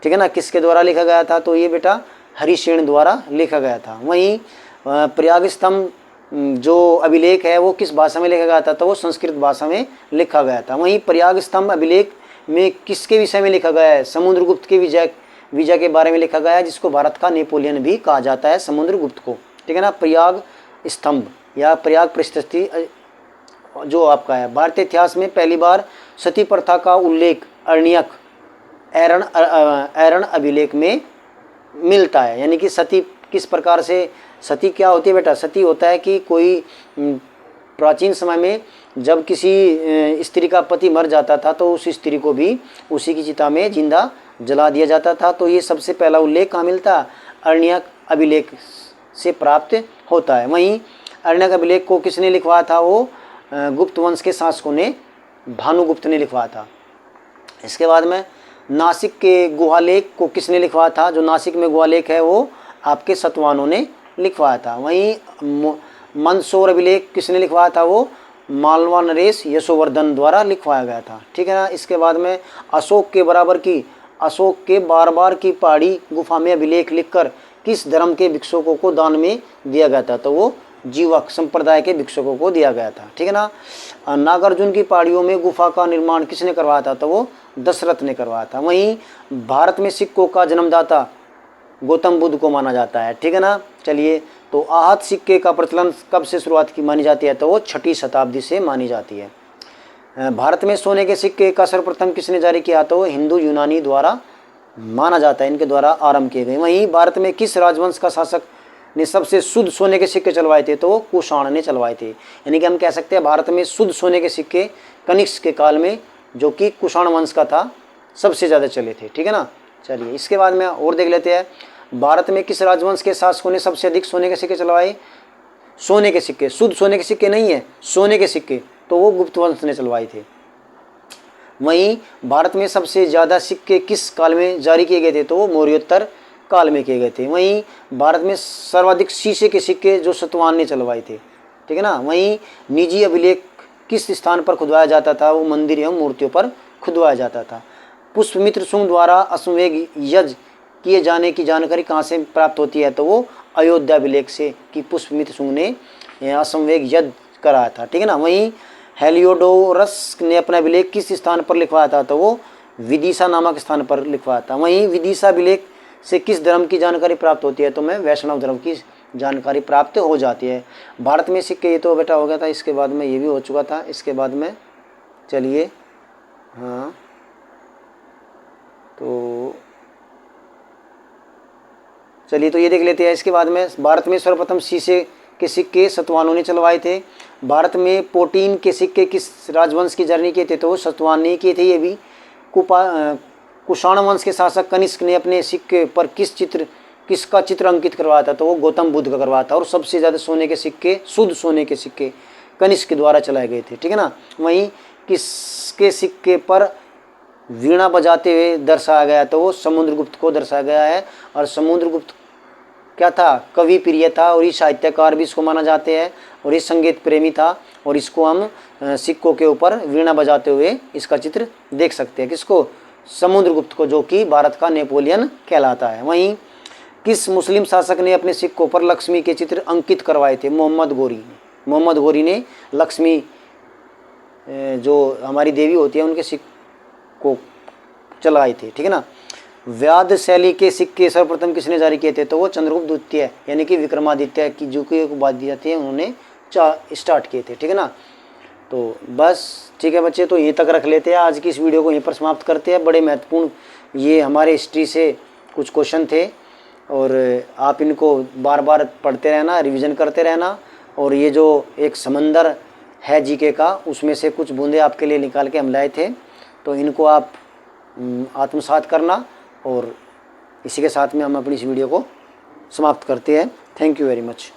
ठीक है ना, किसके द्वारा लिखा गया था, तो ये बेटा हरिसेन द्वारा लिखा गया था। वहीं प्रयाग स्तंभ जो अभिलेख है वो किस भाषा में लिखा गया था, तो वो संस्कृत भाषा में लिखा गया था। वहीं प्रयाग स्तंभ अभिलेख में किसके विषय में लिखा गया है, समुद्रगुप्त के विजय के बारे में लिखा गया है, जिसको भारत का नेपोलियन भी कहा जाता है, समुद्रगुप्त को, ठीक है ना। प्रयाग स्तंभ या प्रयाग परिस्थिति जो आपका है, भारतीय इतिहास में पहली बार सती प्रथा का उल्लेख अरण्यक ऐरण अभिलेख में मिलता है। यानी कि सती किस प्रकार से, सती क्या होती है बेटा, सती होता है कि कोई प्राचीन समय में जब किसी स्त्री का पति मर जाता था तो उस स्त्री को भी उसी की चिता में जिंदा जला दिया जाता था। तो ये सबसे पहला उल्लेख कहाँ मिलता है, अरण्यक अभिलेख से प्राप्त होता है। वहीं अरण्यक अभिलेख को किसने लिखवाया था, वो गुप्त वंश के शासकों ने, भानुगुप्त ने लिखवाया था। इसके बाद में नासिक के गुहालेख को किसने लिखवाया था, जो नासिक में गुहालेख है वो आपके सतवानों ने लिखवाया था। वहीं मंदसौर अभिलेख किसने लिखवाया था, वो मालवा नरेश यशोवर्धन द्वारा लिखवाया गया था, ठीक है ना। इसके बाद में अशोक के बार की पहाड़ी गुफा में अभिलेख लिखकर किस धर्म के भिक्षुकों को दान में दिया गया था, तो वो जीवक संप्रदाय के भिक्षुकों को दिया गया था, ठीक है ना। नागार्जुन की पहाड़ियों में गुफा का निर्माण किसने करवाया था, तो वो दशरथ ने करवाया था। वहीं भारत में सिक्कों का जन्मदाता गौतम बुद्ध को माना जाता है, ठीक है ना। चलिए, तो आहत सिक्के का प्रचलन कब से शुरुआत की मानी जाती है, तो वो 6वीं शताब्दी से मानी जाती है। भारत में सोने के सिक्के का सर्वप्रथम किसने जारी किया, तो वो हिंदू यूनानी द्वारा माना जाता है, इनके द्वारा आरंभ किए गए। वहीं भारत में किस राजवंश का शासक ने सबसे शुद्ध सोने के सिक्के चलवाए थे, तो वो कुषाण ने चलवाए थे। यानी कि हम कह सकते हैं भारत में शुद्ध सोने के सिक्के कनिष्क के काल में, जो कि कुषाण वंश का था, सबसे ज़्यादा चले थे, ठीक है ना। चलिए, इसके बाद में और देख लेते हैं, भारत में किस राजवंश के शासकों ने सबसे अधिक सोने के सिक्के चलवाए, सोने के सिक्के, शुद्ध सोने के सिक्के नहीं है, सोने के सिक्के, तो वो गुप्त वंश ने चलवाए थे। वहीं भारत में सबसे ज़्यादा सिक्के किस काल में जारी किए गए थे, तो वो मौर्योत्तर काल में किए गए थे। वहीं भारत में सर्वाधिक शीशे के सिक्के जो सतवाहन ने चलवाए थे, ठीक है ना। वहीं निजी अभिलेख किस स्थान पर खुदवाया जाता था, वो मंदिर एवं मूर्तियों पर खुदवाया जाता था। पुष्पमित्र शुंग द्वारा अश्वमेध यज्ञ किए जाने की जानकारी कहाँ से प्राप्त होती है, तो वो अयोध्या अभिलेख से, कि पुष्पमित्र शुंग ने अश्वमेध यज्ञ कराया था, ठीक है ना। वहीं हेलियोडोरस ने अपना अभिलेख किस स्थान पर लिखवाया था, तो वो विदिशा नामक स्थान पर लिखवाया था। वहीं विदिशा अभिलेख से किस धर्म की जानकारी प्राप्त होती है, तो मैं वैष्णव धर्म की जानकारी प्राप्त हो जाती है। भारत में सिक्के, ये तो बेटा हो गया था, इसके बाद में ये भी हो चुका था। इसके बाद में चलिए, हाँ, तो चलिए, तो ये देख लेते हैं। इसके बाद में भारत में सर्वप्रथम शीशे के सिक्के सतवाहनों ने चलवाए थे। भारत में पोटीन के सिक्के किस राजवंश की जारी किए थे, तो वो सतवाहन ने किए थे। ये भी कुषाण वंश के शासक कनिष्क ने अपने सिक्के पर किसका चित्र अंकित करवाया था, तो वो गौतम बुद्ध का करवाया था। और सबसे ज़्यादा सोने के सिक्के, शुद्ध सोने के सिक्के कनिष्क के द्वारा चलाए गए थे, ठीक है ना। वहीं किसके सिक्के पर वीणा बजाते हुए दर्शाया गया, तो वो समुद्रगुप्त को दर्शाया गया है। और समुद्रगुप्त क्या था, कवि प्रिय था, और ये साहित्यकार भी इसको माना जाते हैं, और ये संगीत प्रेमी था। और इसको हम सिक्कों के ऊपर वीणा बजाते हुए इसका चित्र देख सकते हैं, किसको, समुद्रगुप्त को, जो कि भारत का नेपोलियन कहलाता है। वहीं किस मुस्लिम शासक ने अपने सिक्कों पर लक्ष्मी के चित्र अंकित करवाए थे, मोहम्मद गोरी ने, मोहम्मद गौरी ने लक्ष्मी जो हमारी देवी होती है उनके को चलाए थे, ठीक है ना। व्याध शैली के सिक्के सर्वप्रथम किसने जारी किए थे, तो वो चंद्रगुप्त द्वितीय यानी कि विक्रमादित्य की जो कि एक बात दी जाती है उन्होंने स्टार्ट किए थे, ठीक है ना। तो बस ठीक है बच्चे, तो यहीं तक रख लेते हैं, आज की इस वीडियो को यहीं पर समाप्त करते हैं। बड़े महत्वपूर्ण ये हमारे हिस्ट्री से कुछ क्वेश्चन थे और आप इनको बार बार पढ़ते रहना, रिवीजन करते रहना। और ये जो एक समंदर है जीके का, उसमें से कुछ बूंदे आपके लिए निकाल के हम लाए थे, तो इनको आप आत्मसात करना। और इसी के साथ में हम अपनी इस वीडियो को समाप्त करते हैं। Thank you very much.